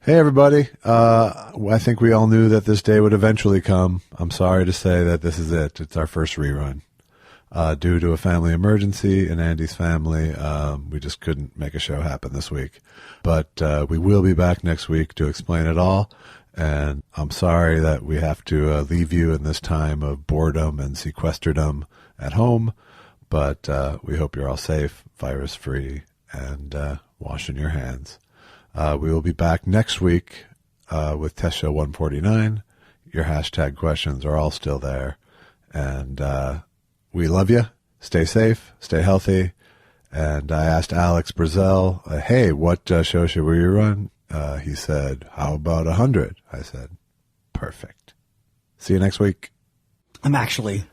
Hey, everybody. I think we all knew that this day would eventually come. I'm sorry to say that this is it. It's our first rerun. Due to a family emergency in Andy's family, we just couldn't make a show happen this week. But we will be back next week to explain it all. And I'm sorry that we have to leave you in this time of boredom and sequesterdom at home. But we hope you're all safe, virus-free, and washing your hands. We will be back next week with Test Show 149. Your hashtag questions are all still there. And we love you. Stay safe. Stay healthy. And I asked Alex Brazel, hey, what show should we run? He said, how about 100? I said, perfect. See you next week. I'm actually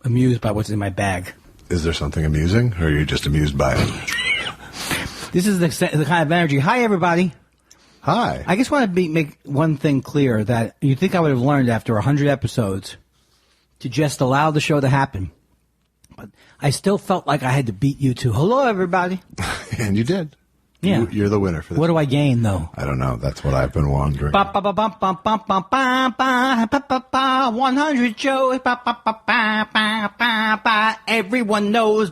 amused by what's in my bag. Is there something amusing, or are you just amused by it? This is the kind of energy. Hi, everybody. Hi. I just want to make one thing clear, that you think I would have learned after 100 episodes to just allow the show to happen. But I still felt like I had to beat you to, hello, everybody. And you did. Yeah. You're the winner for this. What do I gain, though? I don't know. That's what I've been wondering. 100 shows. Everyone knows.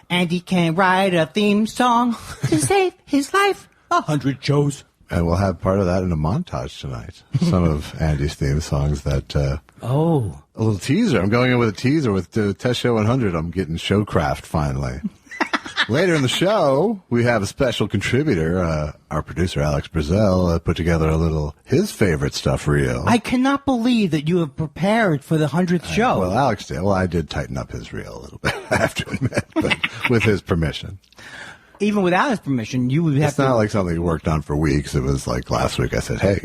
And he can write a theme song to save his life. 100 shows. And we'll have part of that in a montage tonight. Some of Andy's theme songs that... A little teaser. I'm going in with a teaser with Test Show 100. I'm getting showcraft finally. Later in the show, we have a special contributor. Our producer, Alex Brazel, put together a little his favorite stuff reel. I cannot believe that you have prepared for the 100th show. Well, Alex did. Well, I did tighten up his reel a little bit, I have to admit, but with his permission. Even without his permission, you would have It's not like something he worked on for weeks. It was like last week I said, hey,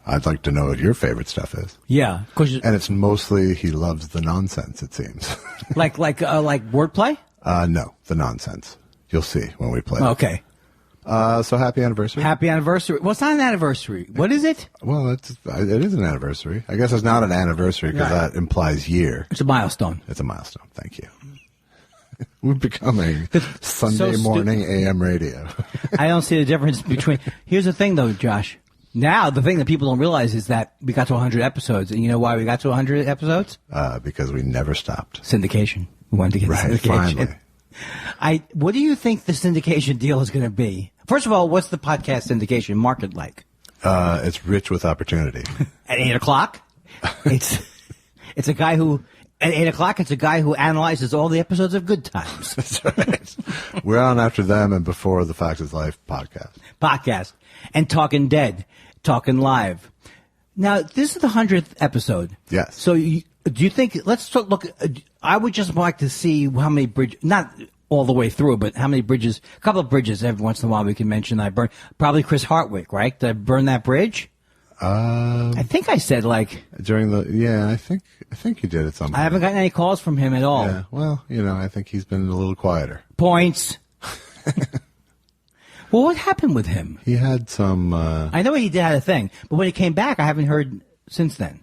I'd like to know what your favorite stuff is. Yeah. And it's mostly he loves the nonsense, it seems. like wordplay? No, the nonsense. You'll see when we play. Okay. So happy anniversary. Happy anniversary. Well, it's not an anniversary. What is it? Well, it is an anniversary. I guess it's not an anniversary because that implies year. It's a milestone. It's a milestone. Thank you. We're becoming Sunday morning AM radio. I don't see the difference between... Here's the thing, though, Josh. Now, the thing that people don't realize is that we got to 100 episodes. And you know why we got to 100 episodes? Because we never stopped. Syndication. We wanted to get syndication. Finally. What do you think the syndication deal is going to be? First of all, what's the podcast syndication market like? It's rich with opportunity. At 8 o'clock? It's a guy who... At 8 o'clock, it's a guy who analyzes all the episodes of Good Times. That's right. We're on after them and before the Facts is Life podcast. And Talking Dead, Talking Live. Now, this is the 100th episode. Yes. So do you think, look, I would just like to see how many bridges, not all the way through, but how many bridges, a couple of bridges every once in a while we can mention I burned. Probably Chris Hartwick, right? Did I burn that bridge? I think I said during I think you did at some point. I haven't gotten any calls from him at all. Yeah, well, I think he's been a little quieter. Points. Well, what happened with him? He had some... I know he did have a thing, but when he came back, I haven't heard since then.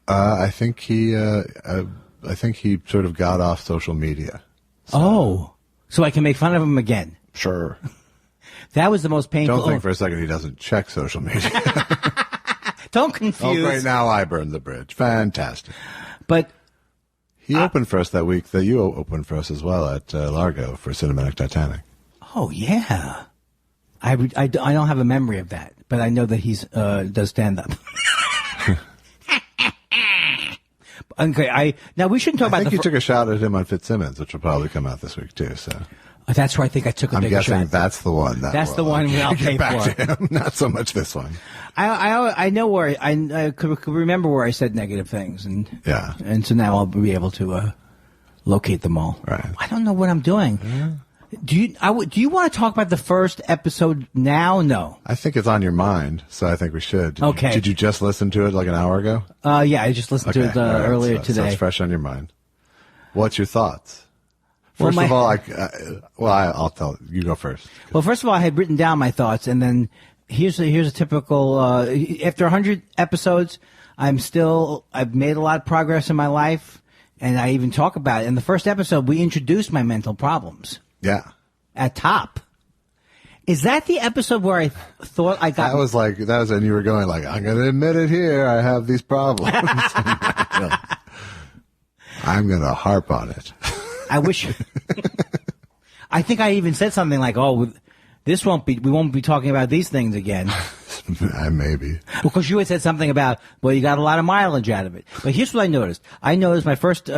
I think he sort of got off social media. So I can make fun of him again. Sure. That was the most painful... Don't think for a second he doesn't check social media. Don't confuse. Oh, great, now I burned the bridge. Fantastic. But... He opened for us that week that you opened for us as well at Largo for Cinematic Titanic. Oh, yeah. I don't have a memory of that, but I know that he's does stand-up. Okay, now we shouldn't talk about. I think you took a shot at him on Fitzsimmons, which will probably come out this week too. So that's where I think I took a bigger shot. I'm guessing that's the one. That's the one I'll pay back for. To him. Not so much this one. I know where I could remember where I said negative things, and so now I'll be able to locate them all. Right. I don't know what I'm doing. Yeah. Do you want to talk about the first episode now? No. I think it's on your mind, so I think we should. Did you just listen to it like an hour ago? Yeah, I just listened to it earlier today. So it's fresh on your mind. What's your thoughts? First of all, I'll tell you. Go first. Well, first of all, I had written down my thoughts, and then here's a typical. After 100 episodes, I've made a lot of progress in my life, and I even talk about it. In the first episode, we introduced my mental problems. Yeah. At top. Is that the episode where I thought I got... That was when you were going like, I'm going to admit it here. I have these problems. I'm going to harp on it. I wish... I think I even said something like, we won't be talking about these things again. Maybe. Because you had said something about, you got a lot of mileage out of it. But here's what I noticed. I noticed my first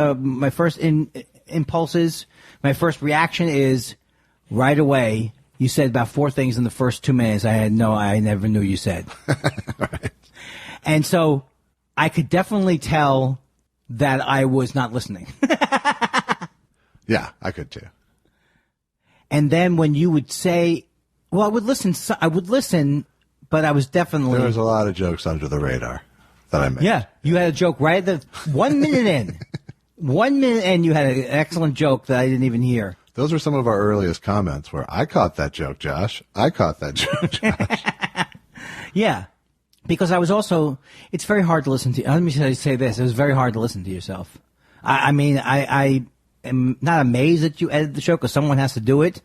impulses, my first reaction is right away. You said about 4 things in the first 2 minutes I never knew you said. Right. And so I could definitely tell that I was not listening. Yeah, I could too. And then when you would say, I would listen, but I was definitely... There was a lot of jokes under the radar that I made. Yeah, you had a joke right at the 1 minute in. 1 minute in, you had an excellent joke that I didn't even hear. Those were some of our earliest comments where I caught that joke, Josh. I caught that joke, Josh. Yeah, because I was also, it's very hard to listen to. Let me say this. It was very hard to listen to yourself. I am not amazed that you edited the show because someone has to do it.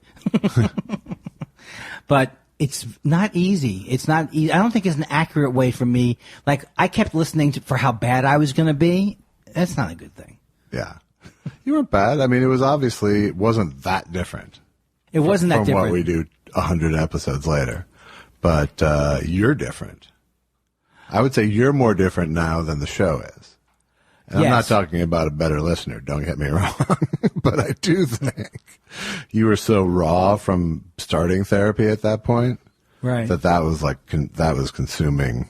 But it's not easy. It's not easy. I don't think it's an accurate way for me. Like, I kept listening for how bad I was going to be. That's not a good thing. Yeah. You weren't bad. I mean, it wasn't that different. It wasn't that different. From what we do 100 episodes later. But you're different. I would say you're more different now than the show is. And yes. I'm not talking about a better listener, don't get me wrong. But I do think you were so raw from starting therapy at that point. Right. That was consuming...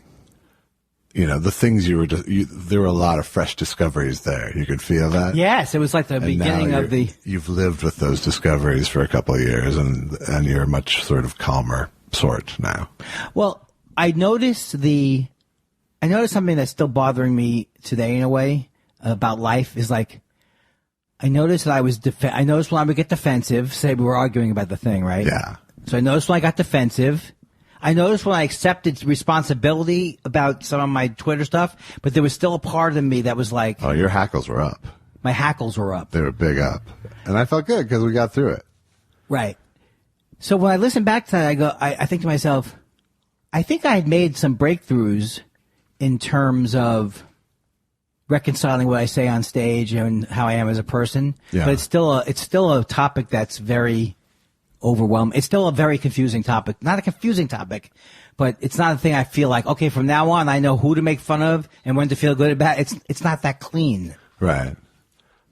the things there were a lot of fresh discoveries there. You could feel that. Yes, it was like the beginning of the... You've lived with those discoveries for a couple of years, and you're a much sort of calmer sort now. Well, I noticed something that's still bothering me today in a way about life is like, I noticed that I noticed when I would get defensive, say we were arguing about the thing, right? Yeah. So I noticed when I got defensive. I noticed when I accepted responsibility about some of my Twitter stuff, but there was still a part of me that was like... Oh, your hackles were up. My hackles were up. They were big up. And I felt good because we got through it. Right. So when I listen back to that, I think to myself, I think I had made some breakthroughs in terms of reconciling what I say on stage and how I am as a person. Yeah. But it's still a topic that's very... overwhelming. It's still a very confusing topic. Not a confusing topic, but it's not a thing I feel like, okay, from now on, I know who to make fun of and when to feel good about. It's not that clean. Right.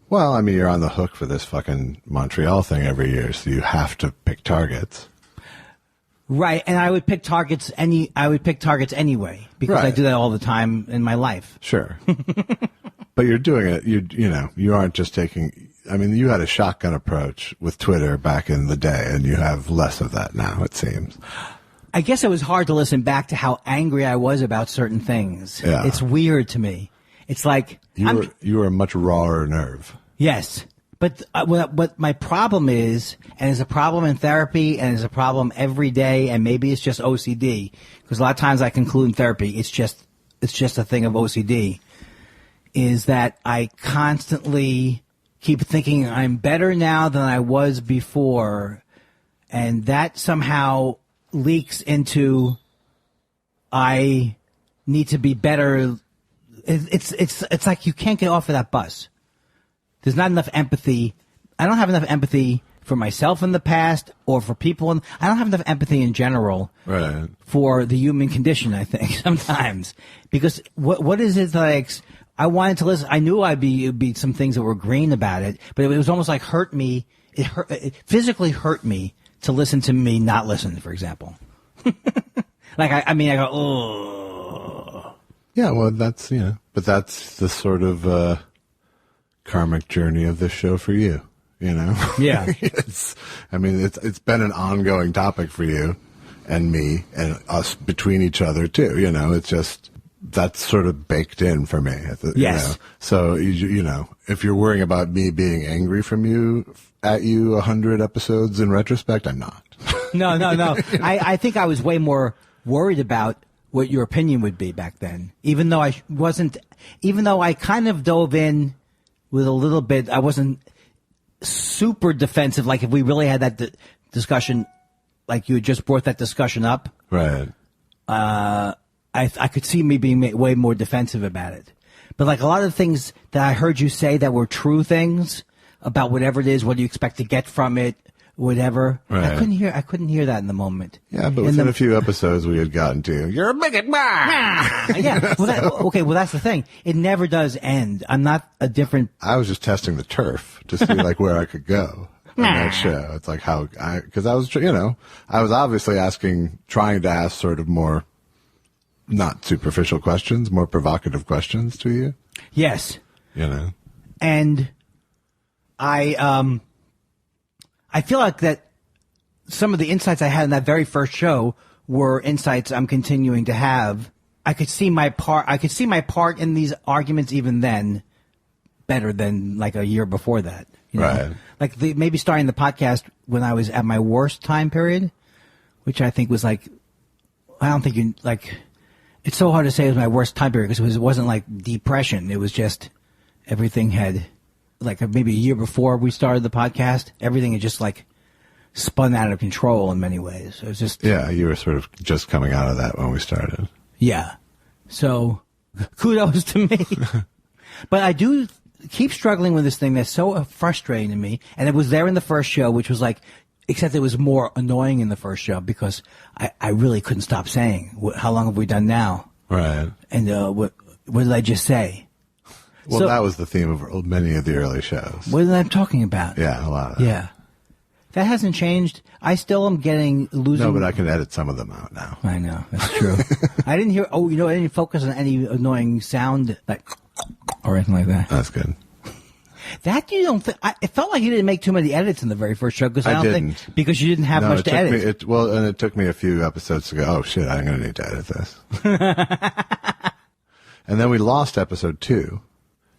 Well, I mean, you're on the hook for this fucking Montreal thing every year, so you have to pick targets. Right, and I would pick targets anyway because right. I do that all the time in my life. Sure. But you're doing it. You aren't just taking. I mean, you had a shotgun approach with Twitter back in the day, and you have less of that now, it seems. I guess it was hard to listen back to how angry I was about certain things. Yeah. It's weird to me. It's like... You were a much rawer nerve. Yes. But what my problem is, and it's a problem in therapy, and it's a problem every day, and maybe it's just OCD, because a lot of times I conclude in therapy, it's just a thing of OCD, is that I constantly... keep thinking I'm better now than I was before, and that somehow leaks into I need to be better. It's like you can't get off of that bus. There's not enough empathy. I don't have enough empathy for myself in the past or for people. I don't have enough empathy in general right. for the human condition, I think, sometimes. Because what is it that I wanted to listen. I knew it'd be some things that were green about it, but it was almost like hurt me. It physically hurt me to listen to me not listen, for example. Like, I go, oh. Yeah, well, but that's the sort of karmic journey of this show for you, Yeah. It's been an ongoing topic for you and me and us between each other, too. It's just... that's sort of baked in for me. Yes. So, if you're worrying about me being angry at you 100 episodes in retrospect, I'm not. No. I think I was way more worried about what your opinion would be back then. Even though I kind of dove in with a little bit, I wasn't super defensive. Like if we really had that discussion like you had just brought that discussion up, Right. I could see me being way more defensive about it. But like a lot of things that I heard you say that were true things about whatever it is, what do you expect to get from it, whatever. Right. I couldn't hear that in the moment. Yeah, but within a few episodes we had gotten to, you're a bigot. Yeah. Well, that's the thing. It never does end. I'm not a different. I was just testing the turf to see like where I could go on that show. It's like because I was, I was obviously trying to ask sort of more, not superficial questions, more provocative questions to you. Yes. And I feel like that some of the insights I had in that very first show were insights I'm continuing to have. I could see my part in these arguments even then better than like a year before that. Right. Like maybe starting the podcast when I was at my worst time period, which I think was like, I don't think you like, it's so hard to say it was my worst time period because it wasn't like depression. It was just everything had, like maybe a year before we started the podcast, everything had just like spun out of control in many ways. It was just. Yeah, you were sort of just coming out of that when we started. Yeah. So kudos to me. But I do keep struggling with this thing that's so frustrating to me. And it was there in the first show, which was like, except it was more annoying in the first show because I really couldn't stop saying, how long have we done now? Right. And what did I just say? Well, So- that was the theme of many of the early shows. What am I talking about? Yeah, a lot of that. Yeah. That hasn't changed. I still am losing. No, but I can edit some of them out now. I know. That's true. I didn't hear, I didn't focus on any annoying sound like, or anything like that. That's good. That you don't think, it felt like you didn't make too many edits in the very first show because I don't didn't. think, because you didn't have much to edit. It took me a few episodes to go, oh shit, I'm going to need to edit this. And then we lost episode 2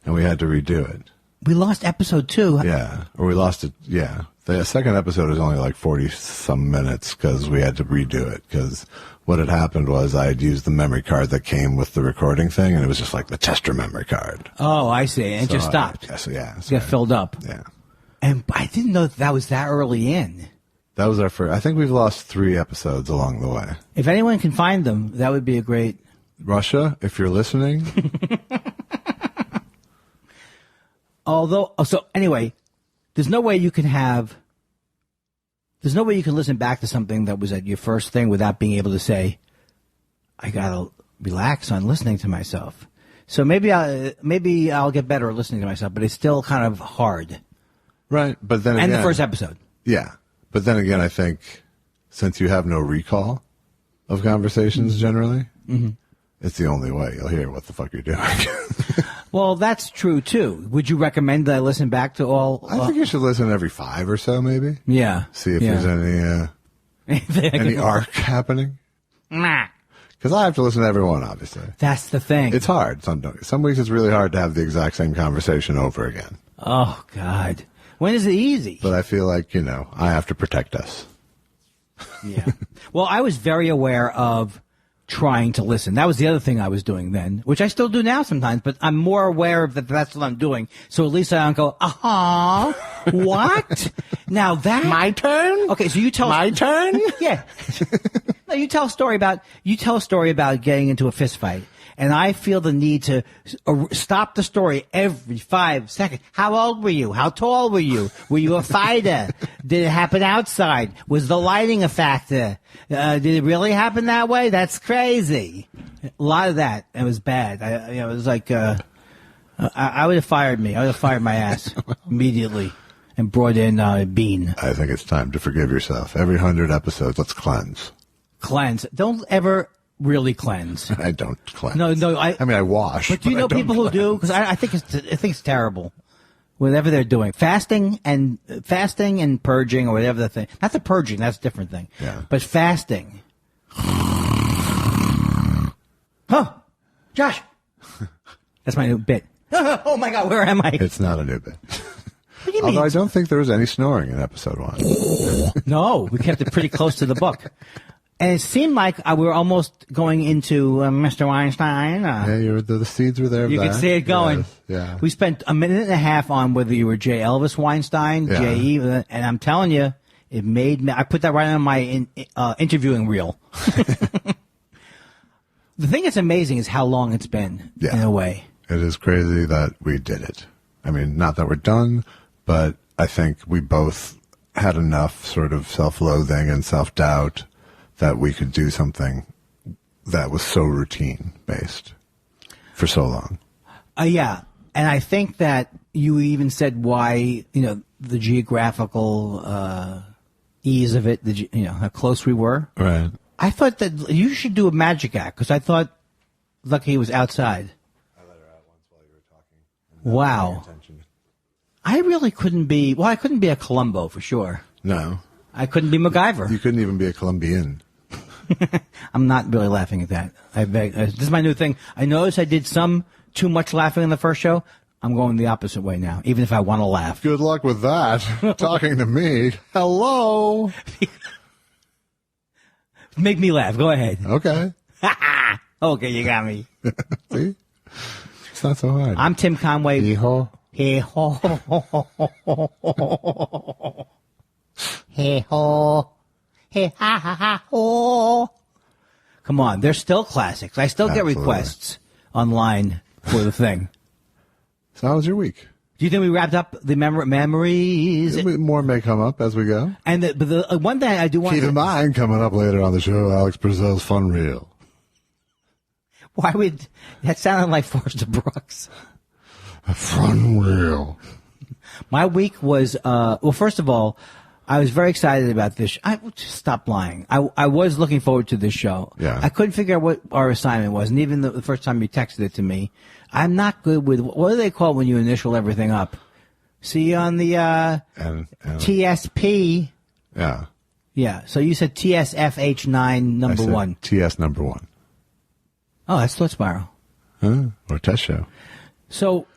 and we had to redo it. We lost episode 2. Yeah. Or we lost it. Yeah. The second episode is only like 40 some minutes because we had to redo it because what had happened was I had used the memory card that came with the recording thing and it was just like the tester memory card. Oh, I see. And it So just stopped. Yeah. It got filled up. Yeah. And I didn't know that was that early in. That was our first. I think we've lost 3 episodes along the way. If anyone can find them, that would be a great. Russia, if you're listening. Anyway, there's no way you can listen back to something that was at your first thing without being able to say, I gotta relax on listening to myself. So maybe I'll get better at listening to myself, but it's still kind of hard. Right. But then again. And the first episode. Yeah. But then again, I think since you have no recall of conversations generally, it's the only way you'll hear what the fuck you're doing. Well, that's true too. Would you recommend that I listen back to all? I think you should listen every 5 or so, maybe. Yeah. See if there's any arc happening. Because I have to listen to every one, obviously. That's the thing. It's hard. Some weeks it's really hard to have the exact same conversation over again. Oh, God. When is it easy? But I feel like, I have to protect us. Yeah. Well, I was very aware of trying to listen. That was the other thing I was doing then, which I still do now sometimes, but I'm more aware of that that's what I'm doing. So at least I don't go, what? Now that... My turn? Okay, so you tell... My turn? Yeah. No, you tell a story about getting into a fist fight. And I feel the need to stop the story every 5 seconds. How old were you? How tall were you? Were you a fighter? Did it happen outside? Was the lighting a factor? Did it really happen that way? That's crazy. A lot of that. It was bad. It was like, I would have fired me. I would have fired my ass immediately and brought in Bean. I think it's time to forgive yourself. Every 100 episodes, let's cleanse. Cleanse. Don't ever really cleanse. I don't cleanse. No. I mean, I wash. But do you know people who do? Because I think it's terrible. Whatever they're doing, fasting and purging or whatever the thing. Not the purging. That's a different thing. Yeah. But fasting. Josh. That's my new bit. Oh my God, where am I? It's not a new bit. What do you mean? Although I don't think there was any snoring in episode 1. No, we kept it pretty close to the book. And it seemed like we were almost going into Mr. Weinstein. Yeah, the seeds were there. You could see it going. Yes, yeah. We spent a minute and a half on whether you were J. Elvis Weinstein, Yeah. J.E., and I'm telling you, It made me. I put that right on my interviewing reel. The thing that's amazing is how long it's been. In a way, it is crazy that we did it. I mean, not that we're done, but I think we both had enough sort of self-loathing and self-doubt that we could do something that was so routine-based for so long. Yeah. And I think that you even said why, the geographical ease of it, how close we were. Right. I thought that you should do a magic act because I thought Lucky was outside. I let her out once while you were talking. Wow. I really couldn't be, I couldn't be a Columbo for sure. No. I couldn't be MacGyver. You couldn't even be a Colombian. I'm not really laughing at that. This is my new thing. I noticed I did too much laughing in the first show. I'm going the opposite way now, even if I want to laugh. Good luck with that. Talking to me. Hello. Make me laugh. Go ahead. Okay. Okay, you got me. See? It's not so hard. I'm Tim Conway. Hee-haw. Hey-ho. Hey-ho. Hey-ha-ha-ha-ho. Come on, they're still classics. I still get requests online for the thing. So how was your week? Do you think we wrapped up the memories? More may come up as we go. And but the one thing I do want to... Keep in mind, coming up later on the show, Alex Brazel's Fun Reel. Why would... That sounded like Forrester Brooks. A Fun Reel. My week was... well, first of all, I was very excited about this. I will just stop lying. I was looking forward to this show. Yeah. I couldn't figure out what our assignment was, and even the first time you texted it to me, I'm not good with what do they call it when you initial everything up? See you on the TSP. Yeah. Yeah. So you said TSFH9 number 1. TS number 1. Oh, that's Thought Spiral. Huh? Or Test Show. So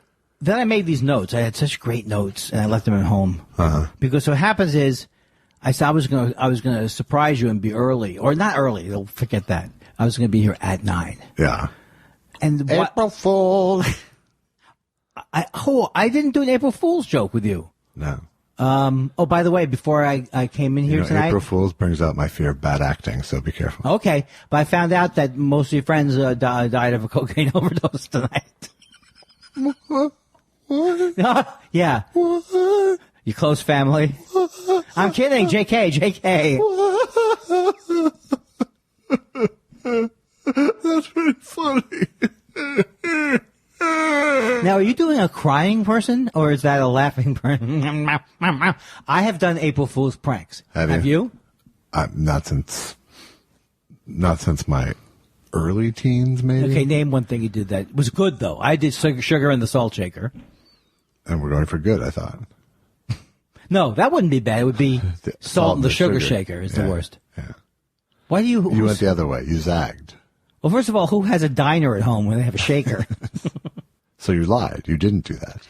then I made these notes. I had such great notes, and I left them at home. Because what happens is, I said I was gonna surprise you and be early, or not early. They'll forget that. I was gonna be here at 9. Yeah. And April Fool's. I didn't do an April Fool's joke with you. No. Oh, by the way, before I came in here tonight, April Fool's brings out my fear of bad acting, so be careful. Okay, but I found out that most of your friends died of a cocaine overdose tonight. What? Yeah. What? Your close family. I'm kidding. JK. That's pretty funny. Now, are you doing a crying person, or is that a laughing person? I have done April Fool's pranks. Have you? Not since my early teens, maybe. Okay, name one thing you did that was good, though. I did Sugar and the Salt Shaker. And we're going for good, I thought. No, that wouldn't be bad. It would be Salt and the Sugar Shaker is the worst. Yeah. Why do you... You went the other way. You zagged. Well, first of all, who has a diner at home when they have a shaker? So you lied. You didn't do that.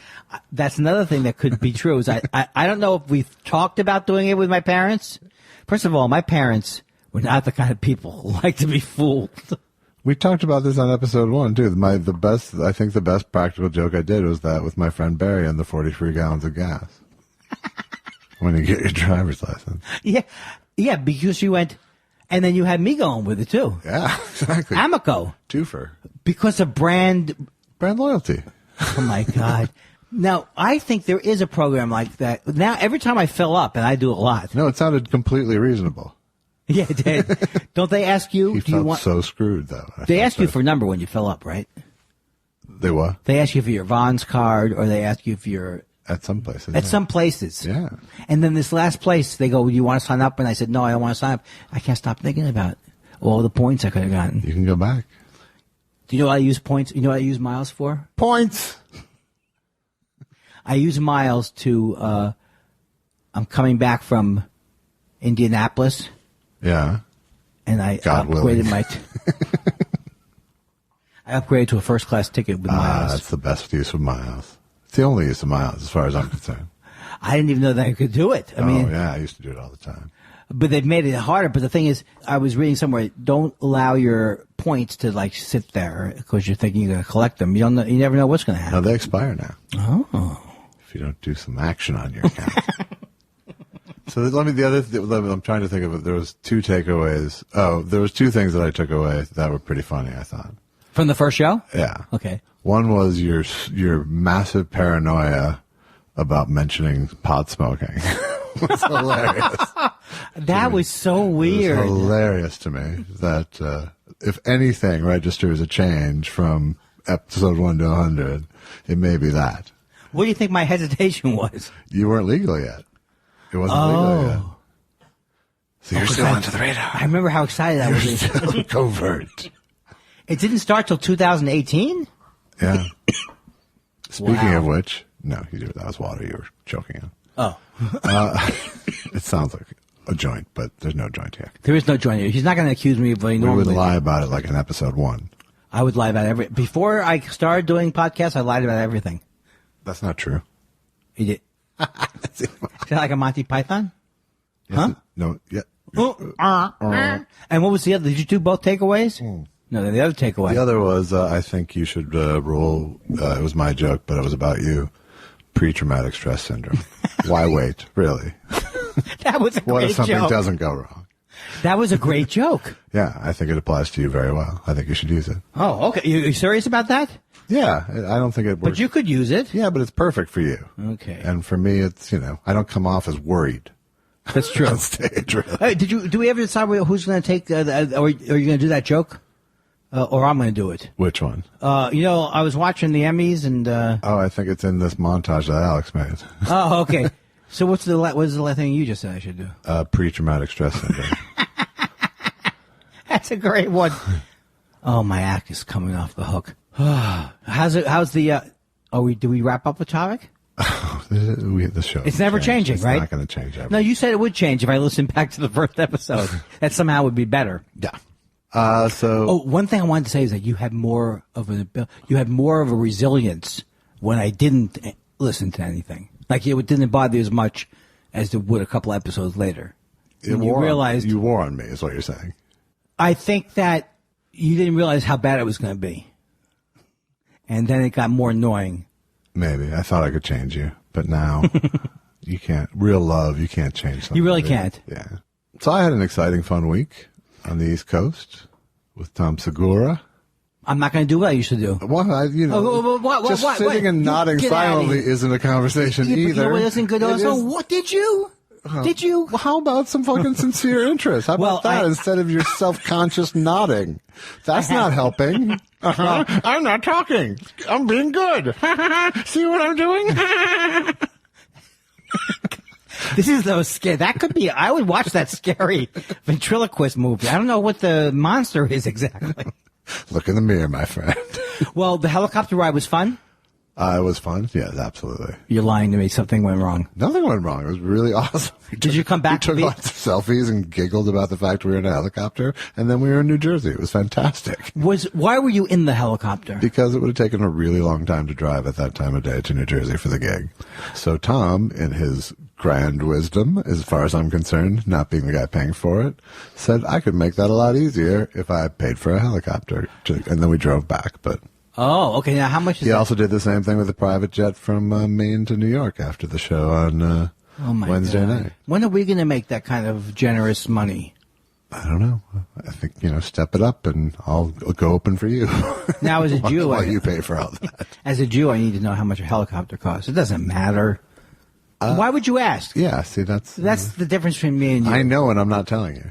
That's another thing that could be true. Is I don't know if we've talked about doing it with my parents. First of all, my parents were not the kind of people who like to be fooled. We talked about this on episode 1 too. I think the best practical joke I did was that with my friend Barry and the 43 gallons of gas. When you get your driver's license. Yeah, because you went, and then you had me going with it too. Yeah, exactly. Amico. Twofer. Because of brand loyalty. Oh my God. Now, I think there is a program like that. Now, every time I fill up, and I do a lot. No, it sounded completely reasonable. Yeah, it did. Don't they ask you? He felt so screwed, though. They ask you for a number when you fill up, right? They what? They ask you for your Vons card, or they ask you for your... At some places. At some places. Yeah. And then this last place, they go, you want to sign up? And I said, no, I don't want to sign up. I can't stop thinking about all the points I could have gotten. You can go back. Do you know what I use points? You know what I use miles for? Points! I use miles to, I'm coming back from Indianapolis. Yeah. And I upgraded I upgraded to a first class ticket with miles. That's the best use of miles. It's the only use of miles as far as I'm concerned. I didn't even know that I could do it. I mean, I used to do it all the time. But they've made it harder. But the thing is, I was reading somewhere, don't allow your points to like sit there because you're thinking you're going to collect them. You don't know, you never know what's going to happen. No, they expire now. Oh. If you don't do some action on your account. So I'm trying to think of it. There was two takeaways. Oh, there was two things that I took away that were pretty funny, I thought. From the first show? Yeah. Okay. One was your massive paranoia about mentioning pot smoking. It was hilarious. That was so weird. It was hilarious to me that if anything registers a change from episode 1 to 100, it may be that. What do you think my hesitation was? You weren't legal yet. It wasn't legal yet. So you're still under the radar. I remember how excited I was. Still covert. It didn't start till 2018? Yeah. Speaking Wow. of which, no, that was water you were choking on. Oh. It sounds like a joint, but there's no joint here. There is no joint here. He's not going to accuse me of what he We normally would lie do. about it like in episode 1. I would lie about before I started doing podcasts, I lied about everything. That's not true. He did. Is that like a Monty Python? Yes, Huh? No, yeah. And what was the other? Did you do both takeaways? No, the other takeaway. The other was, I think you should rule, it was my joke, but it was about you, pre-traumatic stress syndrome. Why wait, really? That was a What great if something joke. doesn't go wrong? That was a great joke. Yeah, I think it applies to you very well. I think you should use it. Oh, okay. You serious about that? Yeah, I don't think it works. But you could use it. Yeah, but it's perfect for you. Okay. And for me, it's, I don't come off as worried That's true. on stage, really. Hey, do we ever decide who's going to take, or are you going to do that joke? Or I'm going to do it. Which one? I was watching the Emmys and, Oh, I think it's in this montage that Alex made. oh, okay. So what was the last thing you just said I should do? Pre-traumatic stress syndrome. That's a great one. Oh, my act is coming off the hook. How's the, do we wrap up the topic? The show. It's never changing, it's right? It's not going to change ever. No, you said it would change if I listened back to the first episode. That somehow would be better. Yeah. One thing I wanted to say is that you had more of a resilience when I didn't listen to anything. Like it didn't bother you as much as it would a couple episodes later. You wore on me, is what you're saying. I think that you didn't realize how bad it was going to be, and then it got more annoying. Maybe I thought I could change you, but now you can't. Real love, you can't change something. You really can't. Yeah. So I had an exciting, fun week on the East Coast with Tom Segura. I'm not going to do what I used to do. What just sitting and nodding silently isn't a conversation either. You know what isn't good? What did you? Did you? Well, how about some fucking sincere interest? How about that instead of your self-conscious nodding? That's not helping. I'm not talking. I'm being good. See what I'm doing? This is those scary. That could be. I would watch that scary ventriloquist movie. I don't know what the monster is exactly. Look in the mirror, my friend. Well, the helicopter ride was fun. It was fun. Yes, absolutely. You're lying to me. Something went wrong. Nothing went wrong. It was really awesome. Did you come back? We took lots of selfies and giggled about the fact we were in a helicopter, and then we were in New Jersey. It was fantastic. Why were you in the helicopter? Because it would have taken a really long time to drive at that time of day to New Jersey for the gig. So Tom, in his grand wisdom, as far as I'm concerned, not being the guy paying for it, said I could make that a lot easier if I paid for a helicopter. And then we drove back, but... Oh, okay. Now, how much is He that? also did the same thing with a private jet from Maine to New York after the show on Wednesday night. When are we going to make that kind of generous money? I don't know. I think, step it up and I'll go open for you. Now, as a Jew, while you pay for all that. As a Jew, I need to know how much a helicopter costs. It doesn't matter. Why would you ask? Yeah, see, that's the difference between me and you. I know, and I'm not telling you.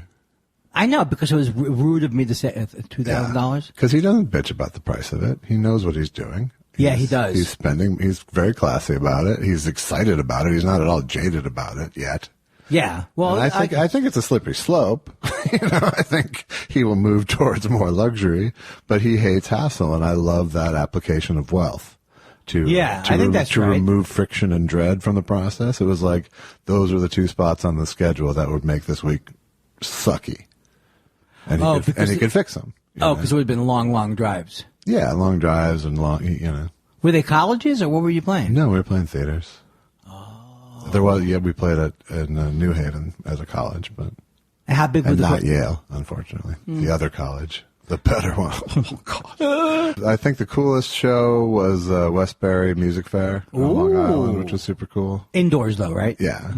I know, because it was rude of me to say $2,000. Because he doesn't bitch about the price of it. He knows what he's doing. Yeah, he does. He's spending. He's very classy about it. He's excited about it. He's not at all jaded about it yet. Yeah. Well, and I think it's a slippery slope. I think he will move towards more luxury, but he hates hassle, and I love that application of wealth. I think that's to right. remove friction and dread from the process. It was like those are the two spots on the schedule that would make this week sucky. And he could fix them. Because it would have been long, long drives. Yeah, long drives and long, Were they colleges, or what were you playing? No, we were playing theaters. Oh. We played in New Haven as a college, but How big was not Yale, unfortunately. The other college, the better one. Oh, God. I think the coolest show was Westbury Music Fair on Long Island, which was super cool. Indoors, though, right? Yeah.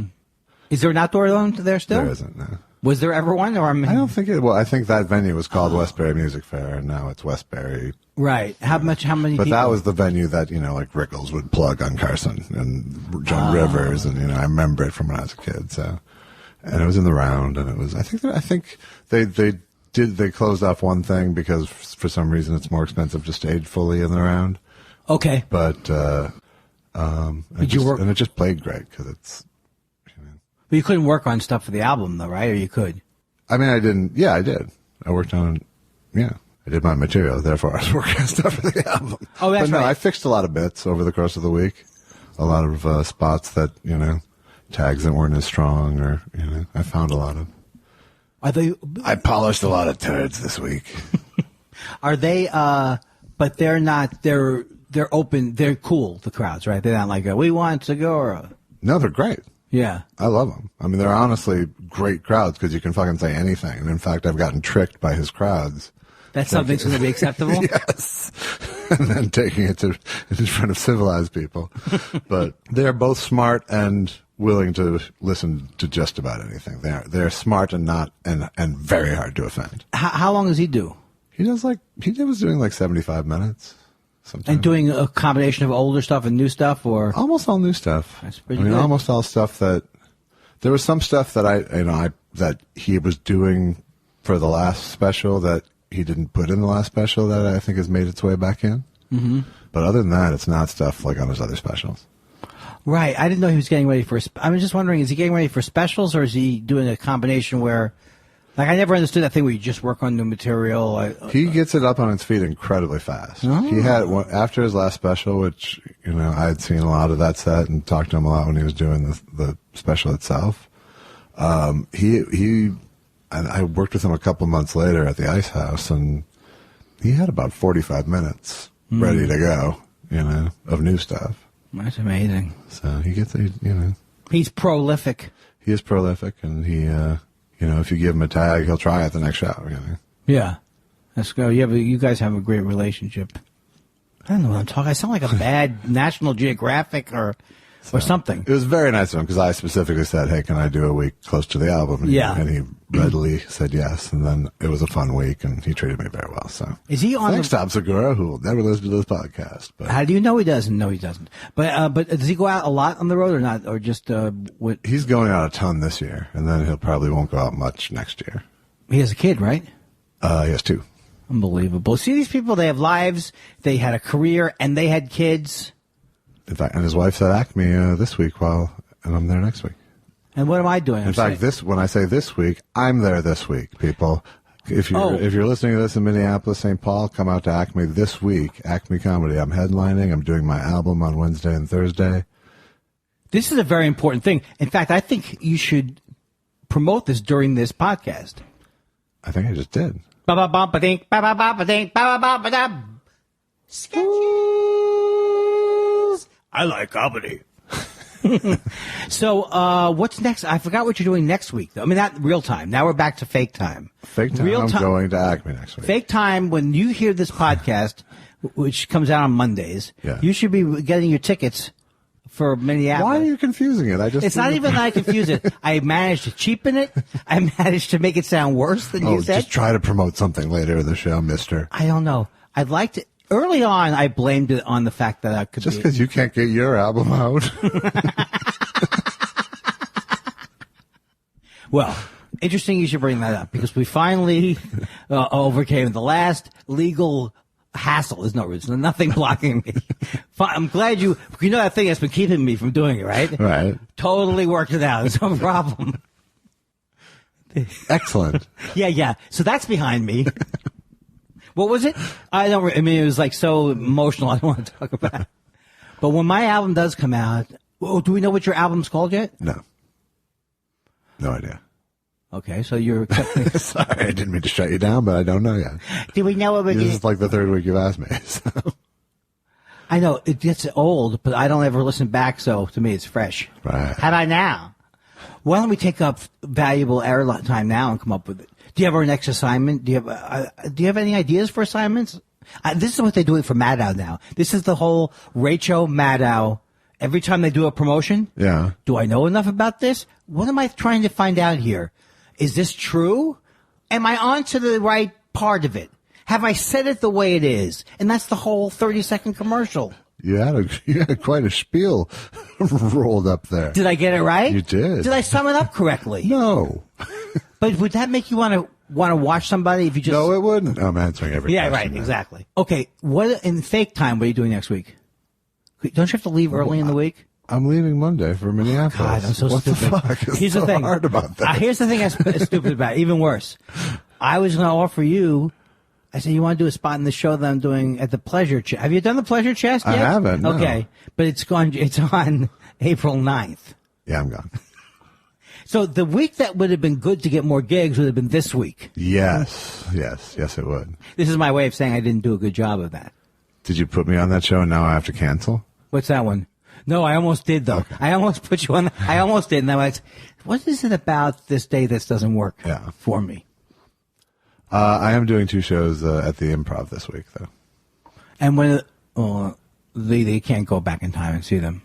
Is there an outdoor zone there still? There isn't, no. Was there ever one? Or I don't think it. Well, I think that venue was called Westbury Music Fair, and now it's Westbury. Right. How many? But people? that was the venue that like Rickles would plug on Carson and Joan Rivers, and I remember it from when I was a kid. So, and it was in the round, and it was. I think they closed off one thing because for some reason it's more expensive to stage fully in the round. Okay. But Did you work? And it just played great because it's. But you couldn't work on stuff for the album, though, right? Or you could? I mean, I didn't. Yeah, I did. I worked on. Yeah, I did my material. Therefore, I was working on stuff for the album. Oh, that's right. right. I fixed a lot of bits over the course of the week. A lot of spots that tags that weren't as strong, or I found a lot of. Are they? I polished a lot of turds this week. Are they? But they're not. They're open. They're cool. The crowds, right? They're not like we want to go. Or, No, they're great. yeah. I love them. I mean, they're honestly great crowds because you can fucking say anything. And in fact, I've gotten tricked by his crowds. That's something's going to be acceptable. Yes. And then taking it in front of civilized people. But they're both smart and willing to listen to just about anything. They're smart and not and very hard to offend. How long does he do? He was doing like 75 minutes. Sometimes. And doing a combination of older stuff and new stuff, or Almost all new stuff. That's pretty good. good. Almost all stuff that there was some stuff that that he was doing for the last special that he didn't put in the last special that I think has made its way back in. Mm-hmm. But other than that, it's not stuff like on his other specials. right? I didn't know he was getting ready for. I was just wondering, is he getting ready for specials, or is he doing a combination where? Like, I never understood that thing where you just work on new material. He gets it up on its feet incredibly fast. Oh. He had after his last special, which I had seen a lot of that set and talked to him a lot when he was doing the special itself. And I worked with him a couple months later at the Ice House, and he had about 45 minutes ready to go, of new stuff. That's amazing. So he gets, He's prolific. he is prolific, and he, if you give him a tag, he'll try at the next show. Yeah. Let's go. You guys have a great relationship. I don't know what I'm talking. I sound like a bad National Geographic or something. It was very nice of him because I specifically said, "Hey, can I do a week close to the album?" And he readily said yes. And then it was a fun week, and he treated me very well. So Is he on? thanks, Tom Segura, who will never listen to this podcast. But How do you know he doesn't? No, he doesn't. But does he go out a lot on the road or not? Or just what? he's going out a ton this year, and then he'll probably won't go out much next year. He has a kid, right? He has two. Unbelievable. See, these people, they have lives, they had a career, and they had kids. In fact, and his wife's at Acme this week, and I'm there next week. And what am I doing? In fact, when I say this week, I'm there this week, people. If you're listening to this in Minneapolis, St. Paul, come out to Acme this week. Acme Comedy. I'm headlining. I'm doing my album on Wednesday and Thursday. This is a very important thing. In fact, I think you should promote this during this podcast. I think I just did. Ba-ba-bum-ba-dink, ba-ba-bum-ba-dink, ba-ba-bum-ba-dum. Sketches. I like comedy. So, what's next? I forgot what you're doing next week, though. I mean, not real time. Now we're back to fake time. Fake time. Real I'm time. going to Acme next week. Fake time, when you hear this podcast, which comes out on Mondays, you should be getting your tickets for Minneapolis. Why are you confusing it? It's not even that I confuse it. I managed to cheapen it. I managed to make it sound worse than you said. Just try to promote something later in the show, mister. I don't know. I'd like to. Early on, I blamed it on the fact that I could Just because you can't get your album out. Well, interesting you should bring that up, because we finally overcame the last legal hassle. There's nothing blocking me. I'm glad you know that thing that's been keeping me from doing it, right? Right. Totally worked it out. There's no problem. Excellent. Yeah. So that's behind me. What was it? I mean, it was like so emotional. I don't want to talk about it. But when my album does come out, do we know what your album's called yet? No. No idea. Okay, so you're accepting. Sorry, I didn't mean to shut you down, but I don't know yet. Do we know what we're This is like the third week you've asked me. So. I know it gets old, but I don't ever listen back, so to me it's fresh. Right. How about now? Why don't we take up valuable air time now and come up with it? Do you have our next assignment? Do you have any ideas for assignments? This is what they're doing for Maddow now. This is the whole Rachel Maddow every time they do a promotion, Yeah. do I know enough about this? What am I trying to find out here? Is this true? Am I on to the right part of it? Have I said it the way it is? And that's the whole 30-second commercial. You had quite a spiel rolled up there. Did I get it right? You did. Did I sum it up correctly? No. But would that make you want to watch somebody if you just... No, it wouldn't. I'm answering every Yeah, question right, now. exactly. Okay, what in fake time, what are you doing next week? Don't you have to leave early in the week? I'm leaving Monday for Minneapolis. God, I'm so what stupid. the fuck is Here's so the thing. hard about that? Here's the thing that's stupid about it, even worse. I was going to offer you... I said, you want to do a spot in the show that I'm doing at the Pleasure Chest. Have you done the Pleasure Chest yet? I haven't, no. Okay. But it's on April 9th. Yeah, I'm gone. So the week that would have been good to get more gigs would have been this week. Yes, it would. This is my way of saying I didn't do a good job of that. Did you put me on that show and now I have to cancel? What's that one? No, I almost did, though. Okay. I almost put you on. I almost did. And I was, what is it about this day that doesn't work for me? I am doing 2 shows at the Improv this week, though. And when they can't go back in time and see them.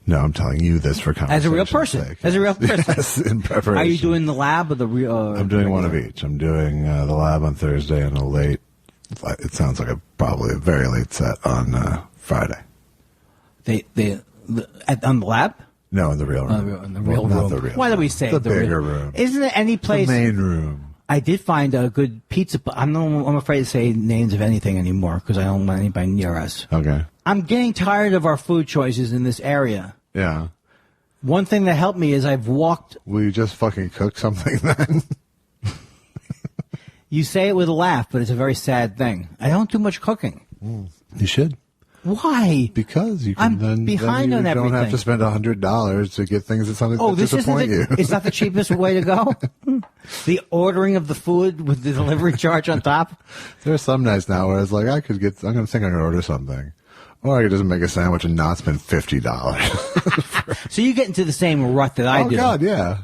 No, I'm telling you this for conversation's As a real person. sake. As a real person. Yes, in preparation. Are you doing the lab or the real? I'm doing one of each. I'm doing the lab on Thursday and a late. It sounds like probably a very late set on Friday. On the lab? No, in the real room. In the real room. Not the real Why do we room. say the the bigger real room? Isn't there any place? The main room. I did find a good pizza. I'm afraid to say names of anything anymore because I don't want anybody near us. Okay. I'm getting tired of our food choices in this area. Yeah. One thing that helped me is I've walked. Will you just fucking cook something then? You say it with a laugh, but it's a very sad thing. I don't do much cooking. You should. Why? Because you can I'm then behind you on don't everything. have to spend $100 to get things that This disappoint you. isn't it's not the cheapest way to go? The ordering of the food with the delivery charge on top? There are some nights now where it's like I'm going to order something. Or I could just make a sandwich and not spend $50. So you get into the same rut that I do. Oh, God, yeah.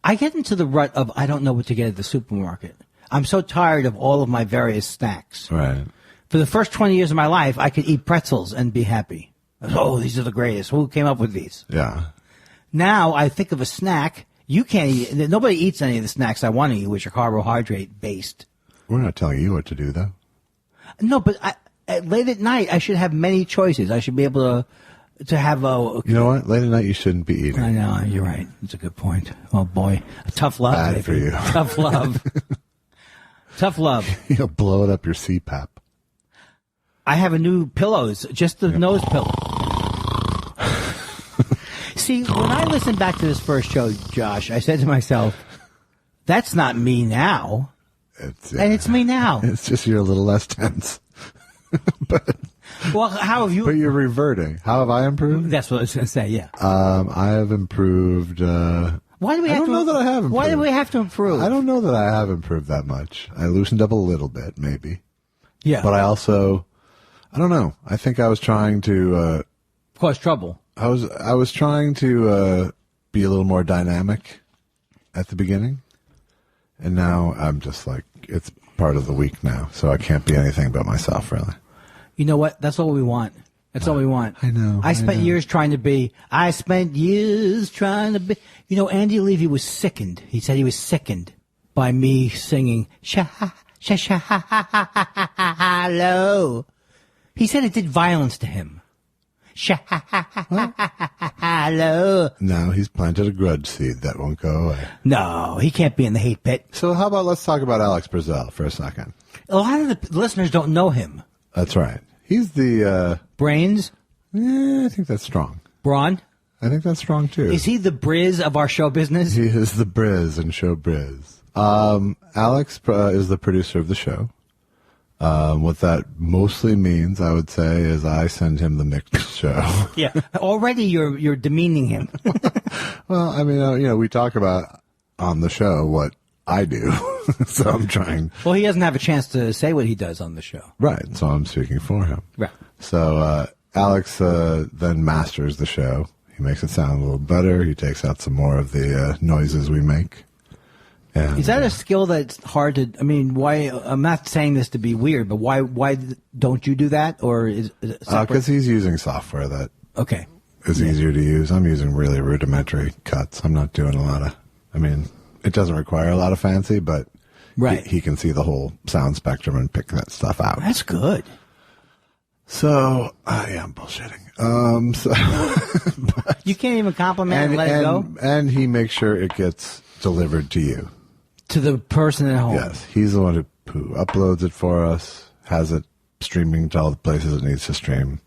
I get into the rut of I don't know what to get at the supermarket. I'm so tired of all of my various snacks. Right. For the first 20 years of my life, I could eat pretzels and be happy. Oh, these are the greatest. Who came up with these? Yeah. Now I think of a snack. You can't eat. Nobody eats any of the snacks I want to eat, which are carbohydrate based. We're not telling you what to do, though. No, but late at night, I should have many choices. I should be able to have a. You know what? Late at night, you shouldn't be eating. I know. You're right. It's a good point. Oh, boy. Tough love. Bad baby. for you. Tough love. Tough love. You'll blow it up your CPAP. I have a new pillows, just the nose pillow. See, when I listened back to this first show, Josh, I said to myself, that's not me now. And it's me now. It's just you're a little less tense. Well, how have you... But you're reverting. How have I improved? That's what I was going to say, yeah. I have improved... Why do we have I don't know that I have improved. Why do we have to improve? I don't know that I have improved that much. I loosened up a little bit, maybe. Yeah. But I also... I don't know. I think I was trying to... cause trouble. I was trying to be a little more dynamic at the beginning. And now I'm just like, it's part of the week now. So I can't be anything but myself, really. You know what? That's all we want. That's all we want. I know. I spent years trying to be. You know, Andy Levy was sickened. He said he was sickened by me singing hello. He said it did violence to him. Hello. Now he's planted a grudge seed that won't go away. No, he can't be in the hate pit. So how about let's talk about Alex Brazell for a second. A lot of the listeners don't know him. That's right. He's the... Brains? Yeah, I think that's strong. Brawn? I think that's strong, too. Is he the Briz of our show business? He is the Briz in show Briz. Alex is the producer of the show. What that mostly means, I would say, is I send him the mixed show. Yeah. Already you're demeaning him. Well, I mean, we talk about on the show what I do. So I'm trying. Well, he doesn't have a chance to say what he does on the show. Right. So I'm speaking for him. Right. So Alex then masters the show. He makes it sound a little better. He takes out some more of the noises we make. And, is that a skill that's hard to? I mean, why? I'm not saying this to be weird, but why don't you do that? Or is it separate? Because he's using software that okay is easier to use. I'm using really rudimentary cuts. I'm not doing a lot of, it doesn't require a lot of fancy, but Right. he can see the whole sound spectrum and pick that stuff out. That's good. So, I'm bullshitting. You can't even compliment and let it go? And he makes sure it gets delivered to you. To the person at home. Yes. He's the one who uploads it for us, has it streaming to all the places it needs to stream.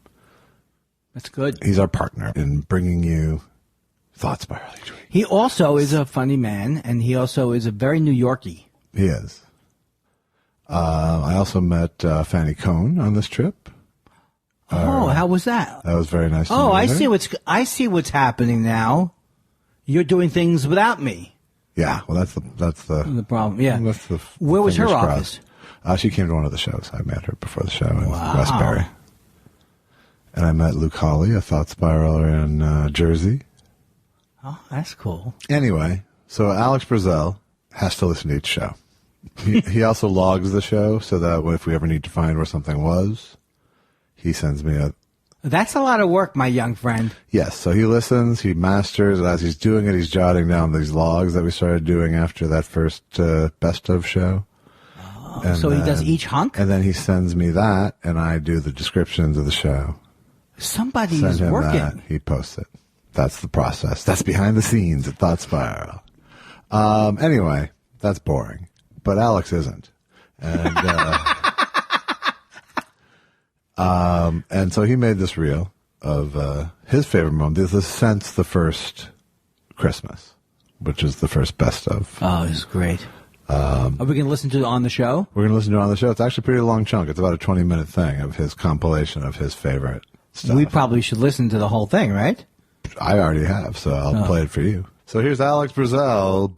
That's good. He's our partner in bringing you Thoughts by Early Tweet. He also is a funny man, and he also is a very New Yorkie. He is. I also met Fanny Cohn on this trip. How was that? That was very nice. Oh, I see what's happening now. You're doing things without me. Yeah, well, that's The problem. Yeah. That's the Where was her fingers office? crossed. She came to one of the shows. I met her before the show in Westbury. And I met Luke Hawley, a thought spiraler in Jersey. Oh, that's cool. Anyway, so Alex Brazell has to listen to each show. He also logs the show so that if we ever need to find where something was, he sends me a... That's a lot of work, my young friend. Yes, so he listens, he masters, and as he's doing it, he's jotting down these logs that we started doing after that first best of show. Oh, so he does each hunk? And then he sends me that, and I do the descriptions of the show. Somebody Send is him working. that, he posts it. That's the process. That's behind the scenes at Thought Spiral. Anyway, that's boring. But Alex isn't. And so he made this reel of his favorite moment. This is since the first Christmas, which is the first best of. Oh, it's great. Are we going to listen to it on the show? We're going to listen to it on the show. It's actually a pretty long chunk. It's about a 20-minute thing of his compilation of his favorite stuff. We probably should listen to the whole thing, right? I already have, so I'll play it for you. So here's Alex Brazell.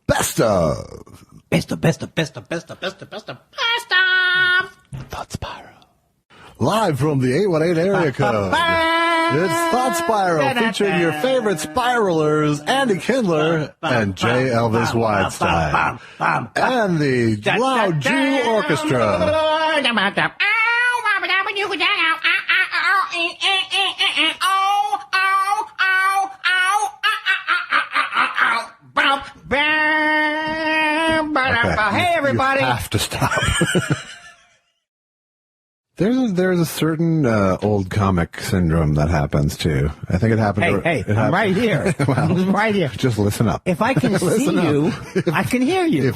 Best of. Best of. Thought Spiral. Live from the 818 area code. It's Thought Spiral, featuring your favorite spiralers, Andy Kindler and J. Elvis Weinstein. And the Loud Jew Orchestra. Okay, Hey, everybody. You have to stop. There's a certain old comic syndrome that happens too. I think it happened. I'm right here. I'm right here. Just listen up. If I can see you, I can hear you.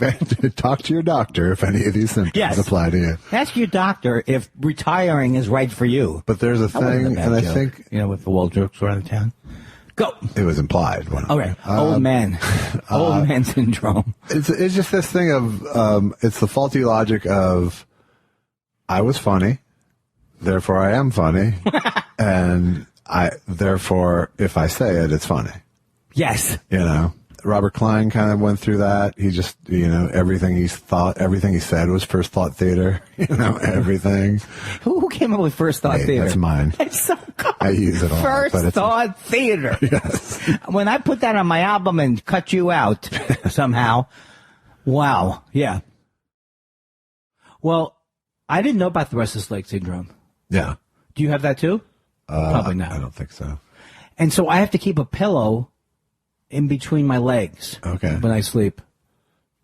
Talk to your doctor if any of these symptoms apply to you. Ask your doctor if retiring is right for you. But there's a thing, and I think with the old jokes around town. Go. It was implied. Okay. Old man syndrome. It's just this thing of it's the faulty logic of I was funny, therefore I am funny, and therefore if I say it, it's funny. Yes. Robert Klein kind of went through that. He just, everything he said was first thought theater. Everything. Who came up with first thought theater? That's mine. It's so cool. I use it all. First thought theater. Yes. When I put that on my album and cut you out somehow, wow. Yeah. Well, I didn't know about the restless leg syndrome. Yeah. Do you have that too? Probably not. I don't think so. And so I have to keep a pillow in between my legs. Okay. When I sleep.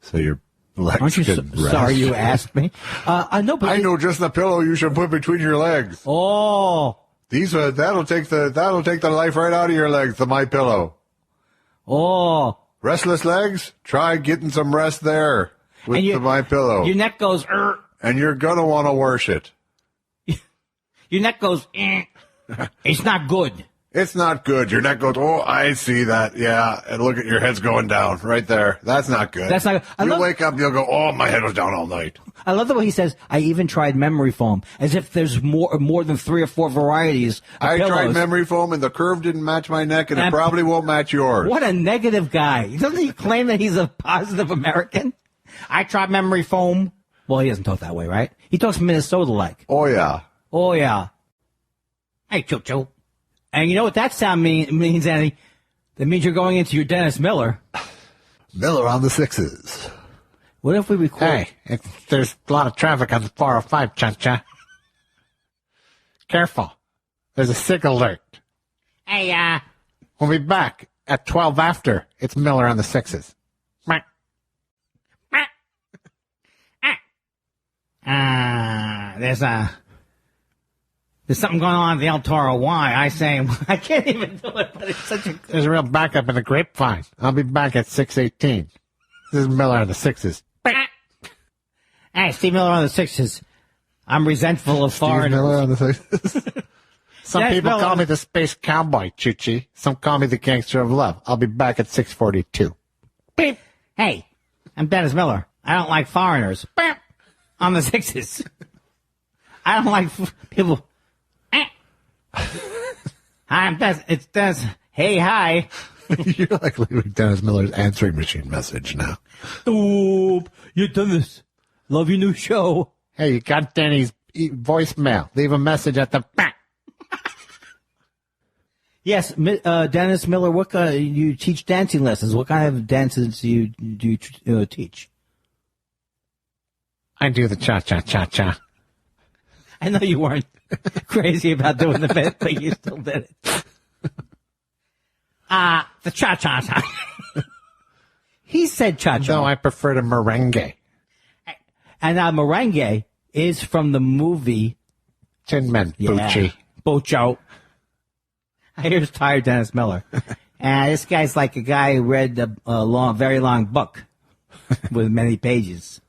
So your legs Aren't you could rest. sorry you asked me? I know, but I know just the pillow you should put between your legs. Oh. That'll take the life right out of your legs, the My Pillow. Oh. Restless legs? Try getting some rest there with the My Pillow. Your neck goes, and you're gonna want to wash it. Your neck goes, It's not good. It's not good. Your neck goes, oh, I see that. Yeah. And look at your head's going down right there. That's not good. That's not good. You'll wake up, you'll go, oh, my head was down all night. I love the way he says, I even tried memory foam, as if there's more than 3 or 4 varieties of I pillows. tried memory foam and the curve didn't match my neck and it probably won't match yours. What a negative guy. Doesn't he claim that he's a positive American? I tried memory foam. Well, he doesn't talk that way, right? He talks Minnesota-like. Oh, yeah. Oh, yeah. Hey, choo-choo. And you know what that sound means, Andy? That means you're going into your Dennis Miller. Miller on the 6s. What if we record? Hey, there's a lot of traffic on the 405, cha-cha. Careful. There's a SIG alert. Hey, We'll be back at 12 after. It's Miller on the sixes. there's something going on at the El Toro. Why? I say, I can't even do it, but it's such a... There's a real backup in the grapevine. I'll be back at 6:18. This is Miller on the sixes. Hey, Steve Miller on the sixes. I'm resentful of Steve foreigners. Miller on the sixes. Some Dennis people Miller. call me the space cowboy, Choo-Choo. Some call me the gangster of love. I'll be back at 6:42. Beep. Hey, I'm Dennis Miller. I don't like foreigners. Beep. On the sixes. I don't like people. Hi, I'm Dennis. It's Dennis. Hey, hi. You're like leaving Dennis Miller's answering machine message now. Oop, you're Dennis. Love your new show. Hey, you got Danny's voicemail. Leave a message at the back. Yes, Dennis Miller. What you teach dancing lessons? What kind of dances do you teach? I do the cha-cha-cha-cha. I know you weren't crazy about doing the bit, but you still did it. The cha-cha-cha. He said cha-cha. No, I prefer the merengue. And merengue is from the movie Tin Men, Bucci. Bocho. Here's tired Dennis Miller. And this guy's like a guy who read a very long book with many pages.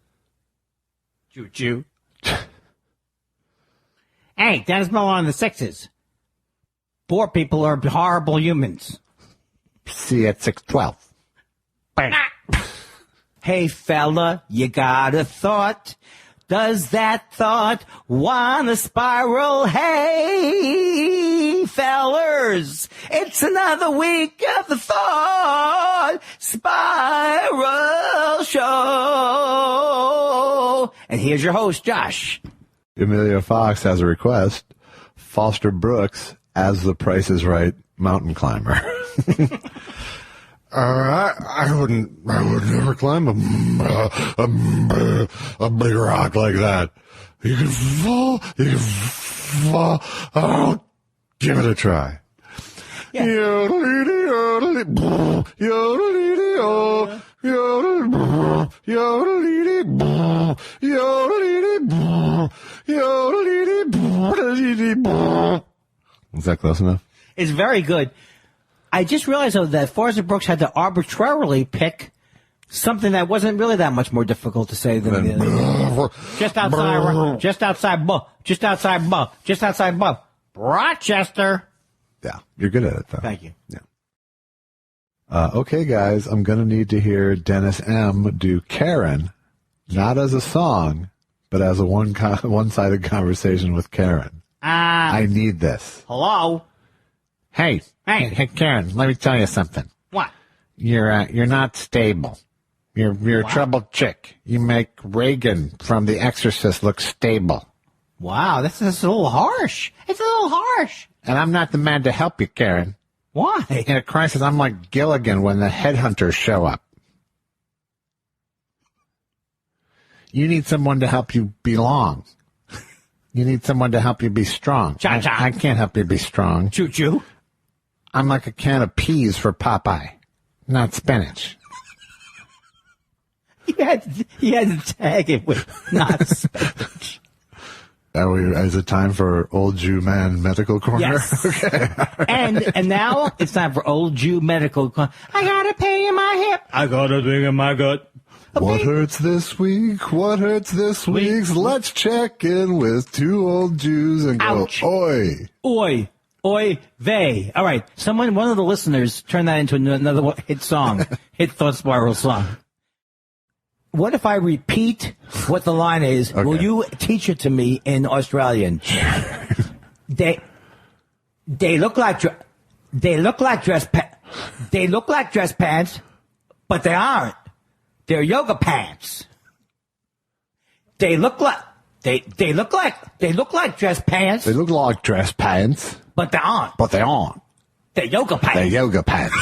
Choo-choo. Hey, Dennis Miller on the sixes. Poor people are horrible humans. See you at 6:12. Bang. Hey, fella, you got a thought? Does that thought wanna spiral? Hey, fellers, it's another week of the Thought Spiral Show. And here's your host, Josh. Amelia Fox has a request. Foster Brooks as the Price is Right mountain climber. I would never climb a big rock like that. You can fall. Oh, give it a try. Yeah. Yodelity-yodelity-boo, yodelity-oh, yodelity-boo, yodelity-boo, yodelity-boo, yodelity-boo. Is that close enough? It's very good. I just realized, though, that Forrest Brooks had to arbitrarily pick something that wasn't really that much more difficult to say than the other. Just outside Rochester. Yeah, you're good at it, though. Thank you. Yeah. Okay, guys, I'm going to need to hear Dennis M. do Karen, not as a song, but as a one-sided conversation with Karen. I need this. Hello? Hey, Karen, let me tell you something. What? You're not stable. You're a troubled chick. You make Reagan from The Exorcist look stable. Wow, that's a little harsh. It's a little harsh. And I'm not the man to help you, Karen. Why? In a crisis, I'm like Gilligan when the headhunters show up. You need someone to help you belong. You need someone to help you be strong. Cha-cha. I can't help you be strong. Choo-choo. I'm like a can of peas for Popeye, not spinach. You had to tag it with not spinach. Is it time for Old Jew Man Medical Corner? Yes. Okay. And now it's time for Old Jew Medical. I got a pain in my hip. I got a thing in my gut. What hurts this week? What hurts this week? Let's check in with two old Jews and go, Ouch. oi. Oi. Oy vey. All right. One of the listeners turned that into another hit song. Hit Thought Spiral song. What if I repeat what the line is? Okay. Will you teach it to me in Australian? They look like dress pants, but they aren't. They're yoga pants. They look like dress pants, They look like dress pants, but they aren't. but they aren't. They're yoga pants. They're yoga pants.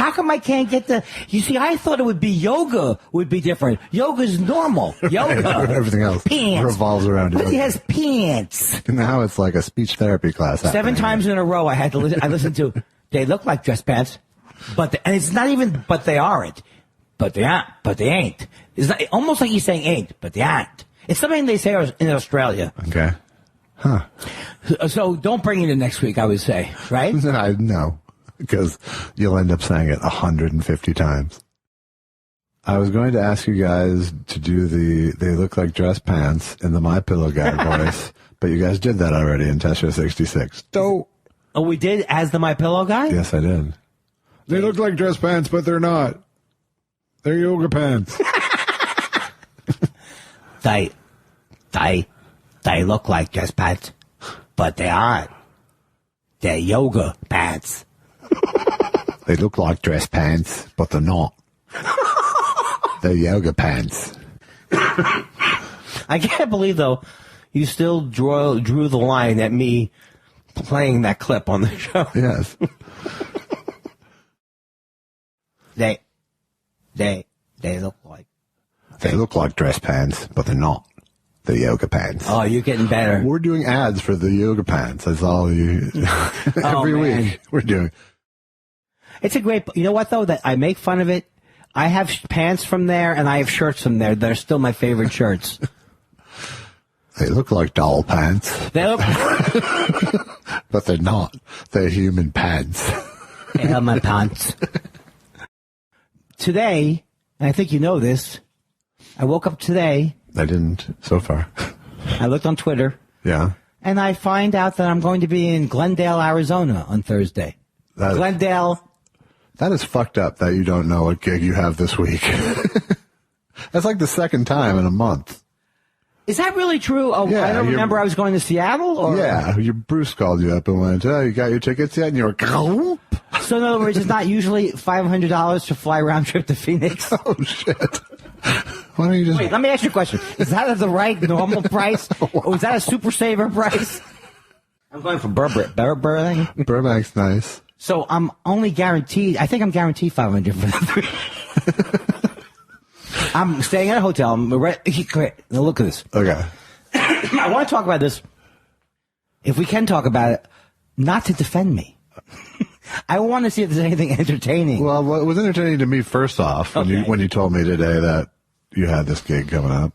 How come I can't get the? You see, I thought it would be yoga would be different. Yoga's normal. Yoga. Everything else pants. revolves around But it. he has pants. Now it's like a speech therapy class. 7 times in a row, I had to listen. I listened to. They look like dress pants, and it's not even. But they aren't. But they aren't. But they ain't. It's not, almost like he's saying ain't, but they aren't. It's something they say in Australia. Okay. Huh. So don't bring it in next week, I would say, right? No, because you'll end up saying it 150 times. I was going to ask you guys to do they look like dress pants in the My Pillow guy voice, but you guys did that already in Test Show 66. Oh, we did as the My Pillow guy? Yes, I did. They look like dress pants, but they're not. They're yoga pants. They look like dress pants, but they aren't. They're yoga pants. They look like dress pants, but they're not. They're yoga pants. I can't believe, though, you still drew the line at me playing that clip on the show. Yes. They look like. They look like dress pants, but they're not. They're yoga pants. Oh, you're getting better. We're doing ads for the yoga pants. That's all you. Every week we're doing. It's a great. You know what though? That I make fun of it. I have pants from there, and I have shirts from there that are still my favorite shirts. They look like doll pants, They look. but they're not. They're human pants. They have my pants. Today, and I think you know this. I woke up today. I didn't so far. I looked on Twitter. Yeah. And I find out that I'm going to be in Glendale, Arizona on Thursday. Glendale. That is fucked up that you don't know what gig you have this week. That's like the second time in a month. Is that really true? Oh, Yeah, I don't remember I was going to Seattle? Or? Yeah, Bruce called you up and went, oh, you got your tickets yet? And you were, So in other words, it's not usually $500 to fly round trip to Phoenix? oh, shit. Why don't you just... Wait, let me ask you a question. Is that at the right normal price? Or is that a super saver price? I'm going for Burbank. Burbank's nice. So I'm only guaranteed, I think I'm guaranteed $500 for that. I'm staying at a hotel. Now look at this. Okay. I want to talk about this. If we can talk about it, not to defend me. I want to see if there's anything entertaining. Well, what was entertaining to me, first off, when you told me today that you had this gig coming up,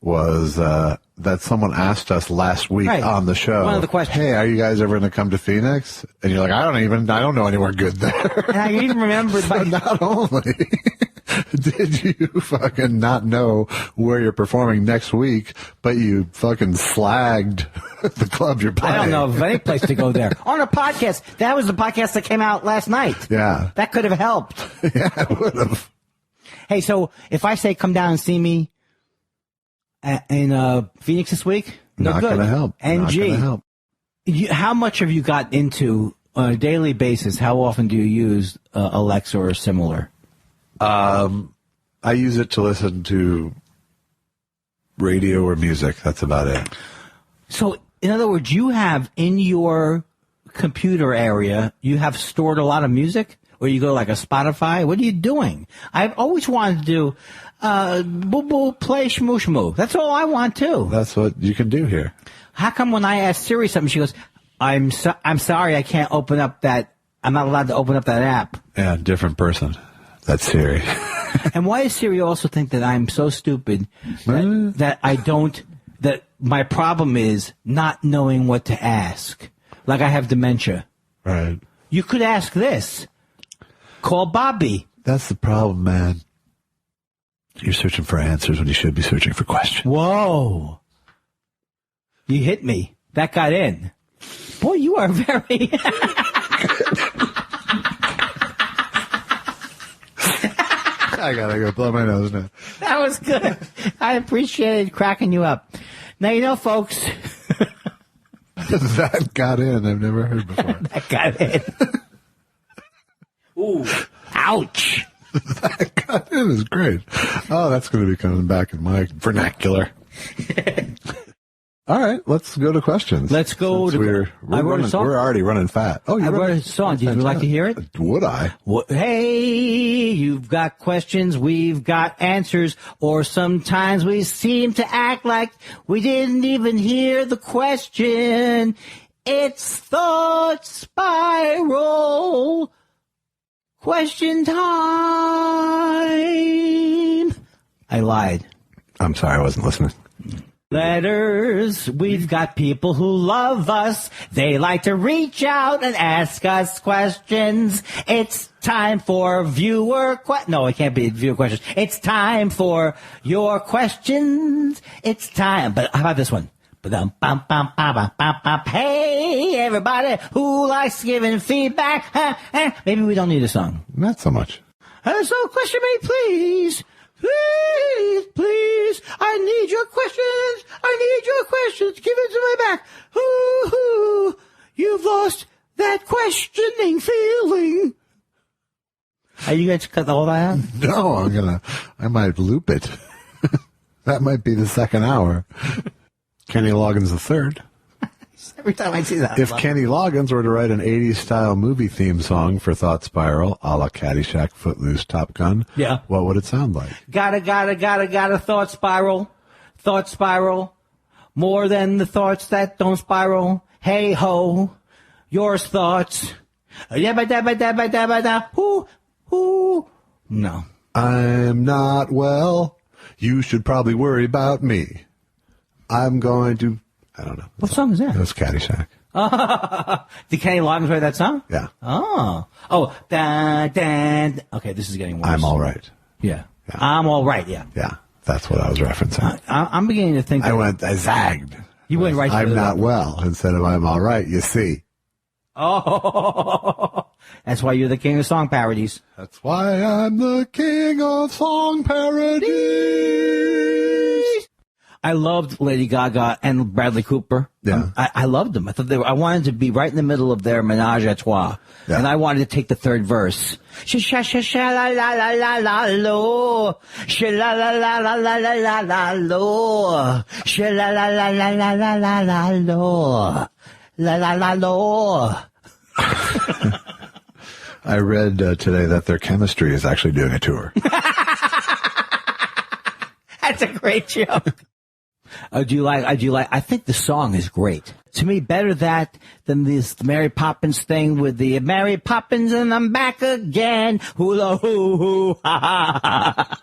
was that someone asked us last week on the show. One of the questions. Hey, are you guys ever going to come to Phoenix? And you're like, I don't know anywhere good there. And I even remembered. So not only did you fucking not know where you're performing next week, but you fucking slagged the club you're playing. I don't know of any place to go there. On a podcast. That was the podcast that came out last night. Yeah. That could have helped. Yeah, it would have. Hey, so if I say come down and see me in Phoenix this week, Not going to help. NG. Not going to help. How much have you got into on a daily basis? How often do you use Alexa or similar? I use it to listen to radio or music. That's about it. So, in other words, you have in your computer area, you have stored a lot of music? Or you go like a Spotify? What are you doing? I've always wanted to do boo boo play shmoo shmoo. That's all I want too. That's what you can do here. How come when I ask Siri something, she goes, I'm sorry, I can't open up that. I'm not allowed to open up that app. Yeah, different person. That's Siri. And why does Siri also think that I'm so stupid that I don't? That my problem is not knowing what to ask. Like I have dementia. Right. You could ask this. Call Bobby. That's the problem, man. You're searching for answers when you should be searching for questions. Whoa. You hit me. That got in. Boy, you are very... I gotta go blow my nose now. That was good. I appreciated cracking you up. Now, you know, folks... That got in. I've never heard before. That got in. Ooh. Ouch. That got in is great. Oh, that's going to be coming back in my vernacular. All right, let's go to questions. Let's go Since to. I wrote a song. We're already running fat. Oh, I wrote a song. Would you like to hear it? Would I? Hey, you've got questions, we've got answers, or sometimes we seem to act like we didn't even hear the question. It's Thought Spiral. Question time. I lied. I'm sorry, I wasn't listening. Letters. We've got people who love us. They like to reach out and ask us questions. It's time for No, it can't be viewer questions. It's time for your questions. It's time. But how about this one? Hey, everybody who likes giving feedback. Maybe we don't need a song. Not so much. So, question me, please. Please, please, I need your questions. I need your questions. Give it to my back. Ooh, you've lost that questioning feeling. Are you going to cut all that out? No, I might loop it. That might be the second hour. Kenny Loggins the third. Every time I see that. If Kenny Loggins were to write an 80s style movie theme song for Thought Spiral, a la Caddyshack, Footloose, Top Gun, yeah, what would it sound like? Gotta thought spiral. Thought spiral. More than the thoughts that don't spiral. Hey ho, yours thoughts. Yabba dabba dabba dabba da. Hoo. No. I'm not well. You should probably worry about me. I'm going to... I don't know. What song is that? It was Caddyshack. Did Kenny Loggins write that song? Yeah. Oh. Okay, this is getting worse. I'm all right. Yeah. I'm all right, yeah. Yeah, that's what I was referencing. I'm beginning to think... I zagged. You went right to I'm not well instead of I'm all right, you see. Oh, that's why you're the king of song parodies. That's why I'm the king of song parodies. I loved Lady Gaga and Bradley Cooper. Yeah. I loved them. I thought I wanted to be right in the middle of their menage a trois. Yeah. And I wanted to take the third verse. Sha-sha-sha-la-la-la-la-lo. Sha-la-la-la-la-la-la-lo. Sha-la-la-la-la-la-la-lo. La-la-la-lo. I read today that their chemistry is actually doing a tour. That's a great joke. I think the song is great. To me, better that than this Mary Poppins thing with the Mary Poppins and I'm back again. Hula hoo hoo ha ha ha.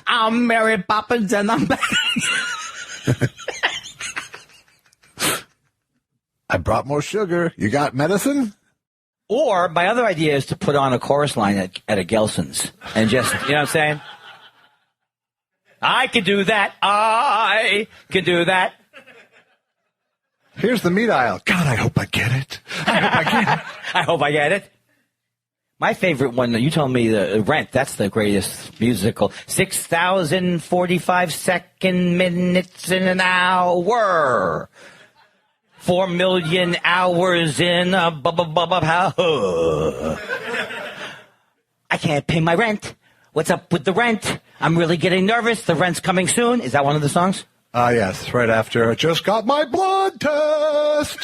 I'm Mary Poppins and I'm back again. I brought more sugar. You got medicine? Or my other idea is to put on a chorus line at a Gelson's and just, you know what I'm saying? I can do that. I can do that. Here's the meat aisle. God, I hope I get it. I hope I get it. My favorite one, you told me the Rent, that's the greatest musical. 6,045 second minutes in an hour. 4 million hours in a I can't pay my rent. What's up with the rent? I'm really getting nervous. The rent's coming soon. Is that one of the songs? Yes, right after I just got my blood test.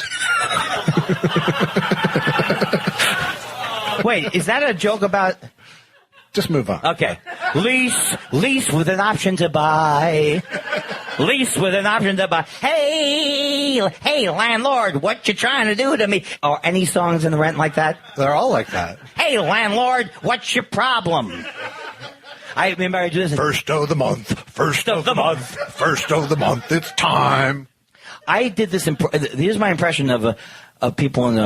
Wait, is that a joke about... Just move on. Okay. Lease with an option to buy. Lease with an option to buy. Hey, landlord, what you trying to do to me? Or any songs in the Rent like that? They're all like that. Hey, landlord, what's your problem? I remember I do this. First of the month, first of the month, it's time. I did this. Here's my impression of people in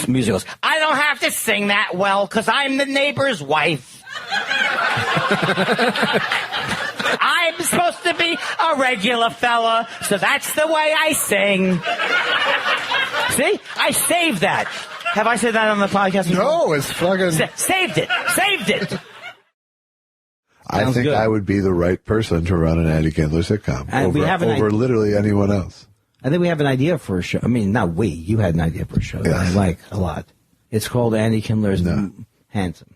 musicals. I don't have to sing that well because I'm the neighbor's wife. I'm supposed to be a regular fella, so that's the way I sing. See? I saved that. Have I said that on the podcast? No, it's fucking... Saved it. I think good. I would be the right person to run an Andy Kindler sitcom over literally anyone else. I think we have an idea for a show. I mean, not we. You had an idea for a show that I like a lot. It's called Andy Kindler's Handsome.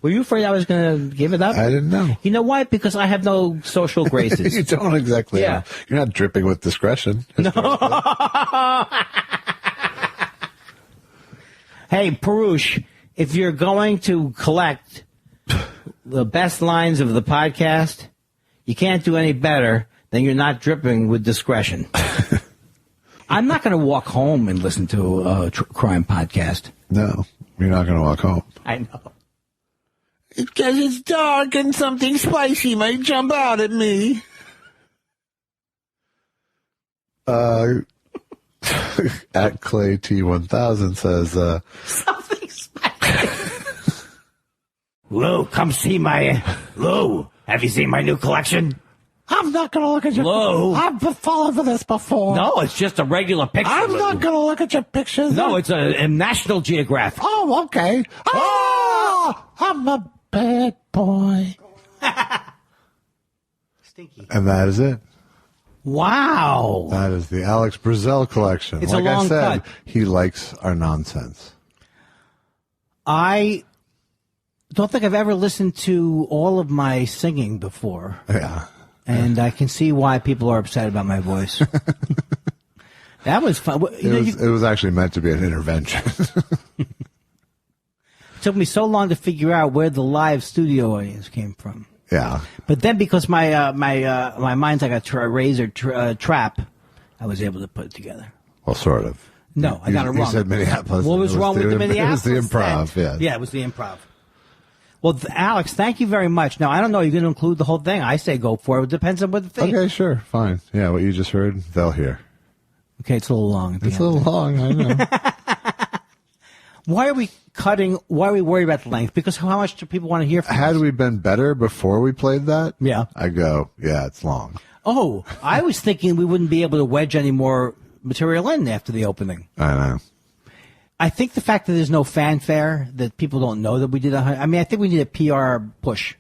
Were you afraid I was going to give it up? I didn't know. You know why? Because I have no social graces. You don't exactly. Yeah. You're not dripping with discretion. No. Hey, Perush, if you're going to collect the best lines of the podcast, you can't do any better than you're not dripping with discretion. I'm not going to walk home and listen to a crime podcast. No, you're not going to walk home. I know. Because it's dark and something spicy might jump out at me. At Clay T1000 says, Something spicy. Lou, come see my... Lou, have you seen my new collection? I'm not going to look at your... Lou. I've fallen for this before. No, it's just a regular picture. I'm Lou. not going to look at your pictures. No, it's a National Geographic. Oh, okay. Oh, I'm a bad boy. Stinky. and that is it. Wow. That is the Alex Brazell collection. It's a like long I said, cut. he likes our nonsense. I don't think I've ever listened to all of my singing before. Yeah. And I can see why people are upset about my voice. That was fun. It was actually meant to be an intervention. It took me so long to figure out where the live studio audience came from. Yeah. But then because my mind's like a razor trap, I was able to put it together. Well, sort of. No, I got it wrong. You said Minneapolis. What was wrong with the Minneapolis? It was the improv, then? yeah. Yeah, it was the improv. Well, Alex, thank you very much. Now, I don't know. You're going to include the whole thing. I say go for it. It depends on what the thing. Okay, sure. Fine. Yeah, what you just heard, they'll hear. Okay, it's a little long. It's a little long, I know. Why are we cutting? Why are we worried about the length? Because how much do people want to hear from Had us? we been better before we played that, Yeah. I go, yeah, it's long. Oh, I was thinking we wouldn't be able to wedge any more material in after the opening. I know. I think the fact that there's no fanfare, that people don't know that we did I mean, I think we need a PR push.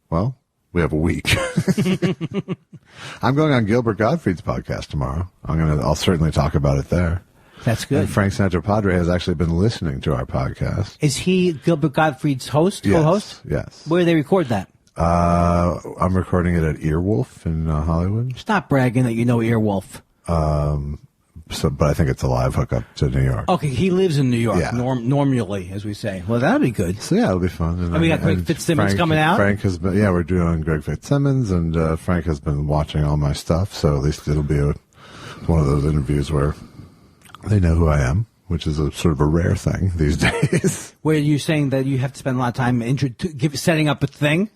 Well, we have a week. I'm going on Gilbert Gottfried's podcast tomorrow. I'll certainly talk about it there. That's good. And Frank Santopadre has actually been listening to our podcast. Is he Gilbert Gottfried's host, co-host? Yes. Where do they record that? I'm recording it at Earwolf in Hollywood. Stop bragging that you know Earwolf. But I think it's a live hookup to New York. Okay, he lives in New York, Yeah. normally, as we say. Well, that'll be good. So yeah, it'll be fun. And we got Greg Fitzsimmons coming out? Frank has been, we're doing Greg Fitzsimmons, and Frank has been watching all my stuff, so at least it'll be one of those interviews where they know who I am, which is a sort of a rare thing these days. Where you're saying that you have to spend a lot of time setting up a thing?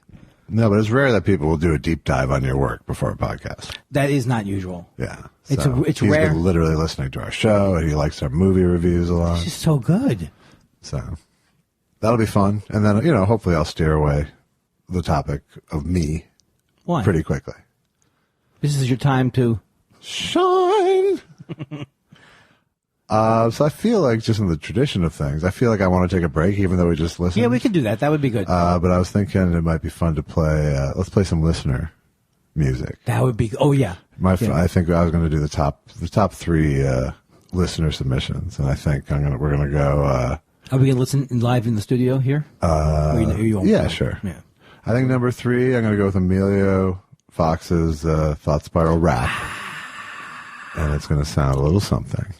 No, but it's rare that people will do a deep dive on your work before a podcast. That is not usual. Yeah. It's He's rare. been literally listening to our show, and he likes our movie reviews a lot. It's just so good. So that'll be fun. And then, hopefully I'll steer away the topic of me Why? pretty quickly. This is your time to Shine! So I feel like, just in the tradition of things, I feel like I want to take a break, even though we just listened. Yeah, we could do that. That would be good. But I was thinking it might be fun to play, let's play some listener music. That would be. Oh yeah. I think I was going to do the top three listener submissions, and I think we're gonna go. Are we going to listen live in the studio here? Yeah, sure. Yeah. I think number 3, I'm going to go with Emilio Fox's Thought Spiral rap, and it's going to sound a little something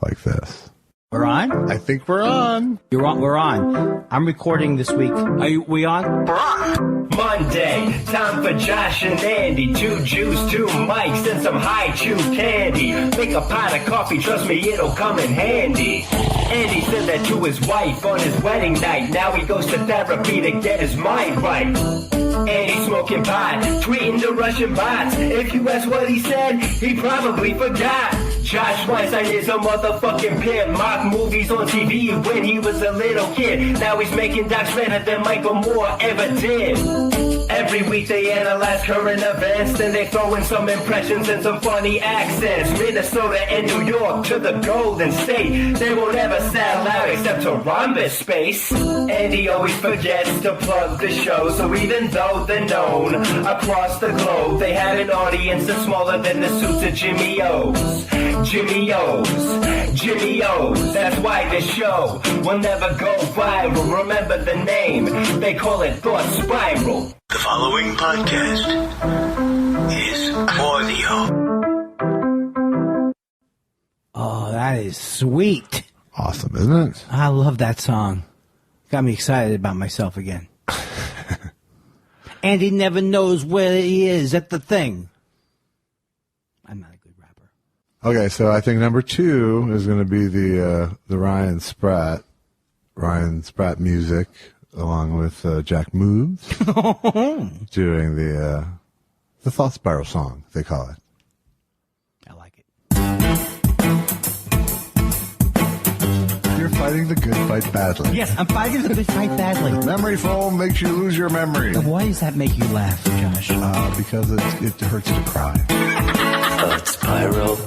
like this. We're on? I think we're on. You're on. We're on. I'm recording this week. We on? We're on. Monday, time for Josh and Andy. 2 Jews, 2 mics, and some high chew candy. Make a pot of coffee, trust me, it'll come in handy. Andy said that to his wife on his wedding night. Now he goes to therapy to get his mind right. Andy smoking pot, tweeting the Russian bots. If you ask what he said, he probably forgot. Josh Weinstein is a motherfucking pimp. Mock movies on TV when he was a little kid. Now he's making docs better than Michael Moore ever did. Every week they analyze current events, then they throw in some impressions and some funny accents. Minnesota and New York to the Golden State. They won't ever sell out except to rhombus space. And he always forgets to plug the show, so even though they're known across the globe, they have an audience that's smaller than the suits of Jimmy O's. Jimmy O's, that's why this show will never go viral. Remember the name, they call it Thought Spiral. The following podcast is audio. Oh, that is sweet. Awesome, isn't it? I love that song. Got me excited about myself again. And he never knows where he is at the thing. I'm not a good rapper. Okay, so I think number 2 is going to be the Ryan Spratt music, along with Jack Moves, doing the Thought Spiral song, they call it. I like it. You're fighting the good fight badly. Yes, I'm fighting the good fight badly. Memory foam makes you lose your memory. Why does that make you laugh, Josh? Because it hurts to cry. Thought Spiral,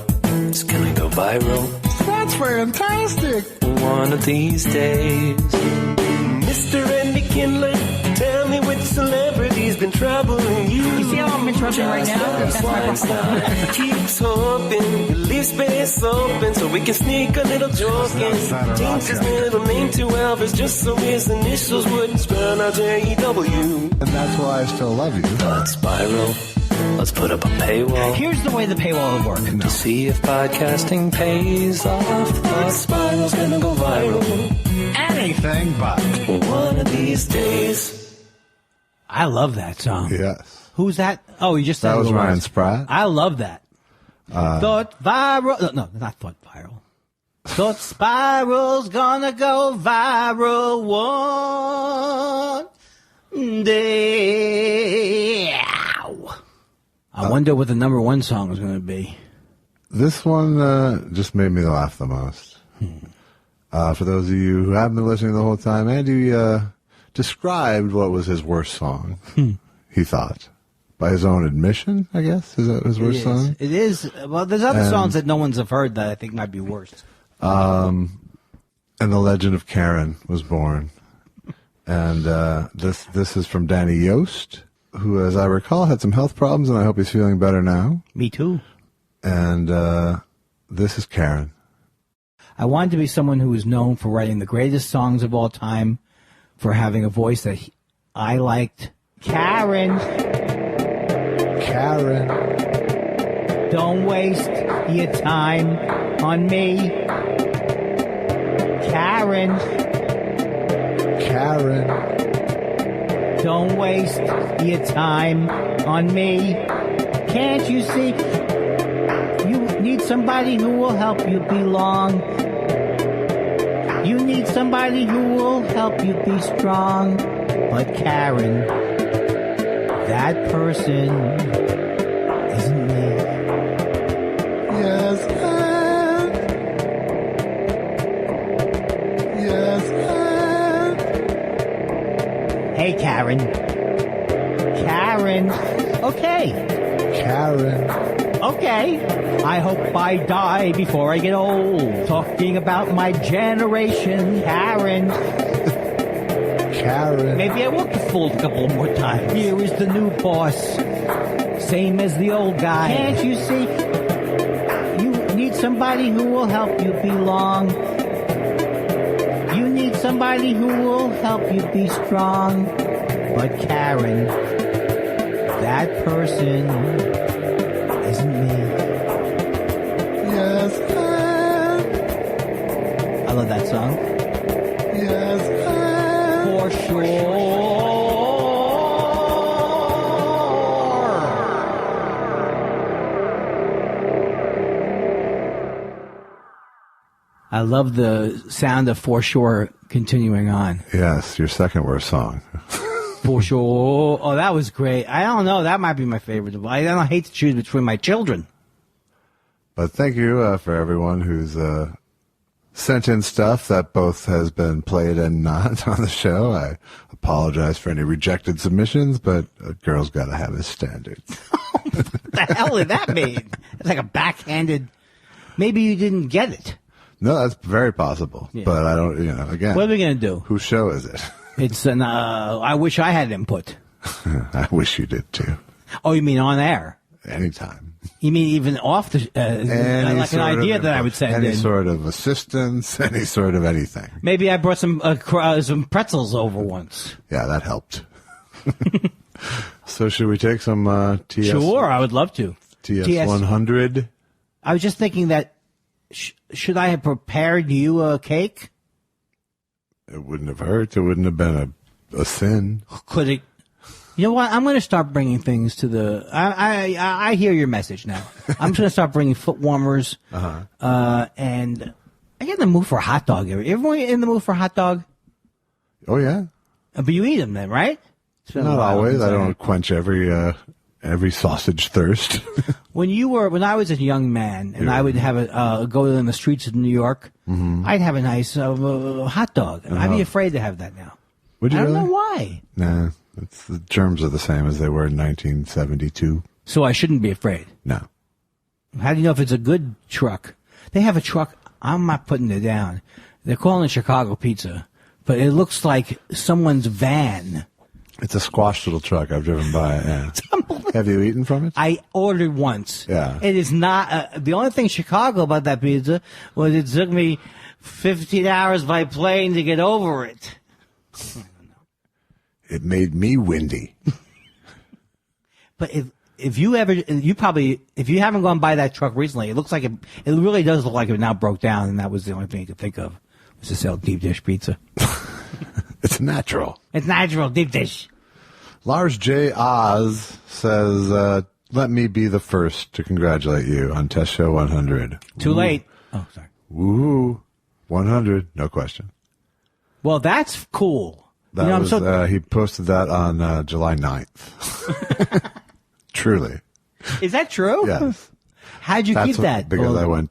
it's gonna go viral. That's fantastic. One of these days. Mr. Andy Kindler, tell me which celebrity's been troubling you. You see how I'm in trouble right now? That's my problem. Weinstein keeps hoping, leaves space open so we can sneak a little joke in. Change his middle name to Elvis just so his initials wouldn't spell out J-E-W. And that's why I still love you. Thought Spiral, let's put up a paywall Here's the way the paywall will work. to see if podcasting pays off. Thought Spiral's gonna go viral. Anything but. One of these days. I love that song. Yes. Who's that? Oh, you just said That was the Ryan words. Spratt. I love that. Thought viral. No, not thought viral. Thought spiral's gonna go viral one day. Ow. I wonder what the number 1 song is going to be. This one just made me laugh the most. For those of you who haven't been listening the whole time, Andy described what was his worst song, he thought. By his own admission, I guess? Is that his worst song? It is. Well, there's other songs that no one's have heard that I think might be worse. And the legend of Karen was born. And this is from Danny Yost, who, as I recall, had some health problems, and I hope he's feeling better now. Me too. And this is Karen. I wanted to be someone who was known for writing the greatest songs of all time, for having a voice that I liked. Karen, don't waste your time on me. Karen, don't waste your time on me. Can't you see? You need somebody who will help you belong. You need somebody who will help you be strong. But Karen, that person isn't me. Yes, Hey, Karen. Okay. Okay. I hope I die before I get old. Talking about my generation, Karen. Maybe I will get fooled a couple more times. Here is the new boss. Same as the old guy. Can't you see? You need somebody who will help you belong. You need somebody who will help you be strong. But Karen, that person isn't me. Yes, I love that song. Yes, for sure. I love the sound of For Sure continuing on. Yes, your second worst song. For sure. Oh, that was great. I don't know. That might be my favorite. I don't hate to choose between my children. But thank you for everyone who's sent in stuff that both has been played and not on the show. I apologize for any rejected submissions, but a girl's got to have his standards. What the hell did that mean? It's like a backhanded. Maybe you didn't get it. No, that's very possible. Yeah. But I don't, again. What are we going to do? Whose show is it? It's an, I wish I had input. I wish you did too. Oh, you mean on air? Anytime. You mean even off the Any like an sort idea of- that I would send any in? sort of assistance, any sort of anything. Maybe I brought some pretzels over once. Yeah, that helped. So should we take some TS? Sure, I would love to. TS 100. I was just thinking that should I have prepared you a cake? It wouldn't have hurt. It wouldn't have been a sin. Could it? You know what? I'm going to start bringing things to the. I hear your message now. I'm just going to start bringing foot warmers. And I get in the mood for a hot dog. Everyone in the mood for a hot dog? Oh yeah. But you eat them then, right? It's been a Not while always. since I don't quench every sausage thirst. When I was a young man, and I would have go in the streets of New York, I'd have a nice hot dog. I'd be afraid to have that now. Would you I don't really? know why. Nah, the germs are the same as they were in 1972. So I shouldn't be afraid. No. How do you know if it's a good truck? They have a truck. I'm not putting it down. They're calling it Chicago Pizza, but it looks like someone's van. It's a squash little truck I've driven by. Yeah. Have you eaten from it? I ordered once. Yeah. It is not. The only thing Chicago about that pizza was it took me 15 hours by plane to get over it. It made me windy. But if you haven't gone by that truck recently, it looks like it really does look like it now broke down, and that was the only thing you could think of was to sell deep dish pizza. It's natural. It's natural deep dish. Lars J. Oz says, let me be the first to congratulate you on Test Show 100. Too late. Oh, sorry. Woo. 100. No question. Well, that's cool. That was, he posted that on July 9th. Truly. Is that true? Yes. How'd you keep that? Because Well, I went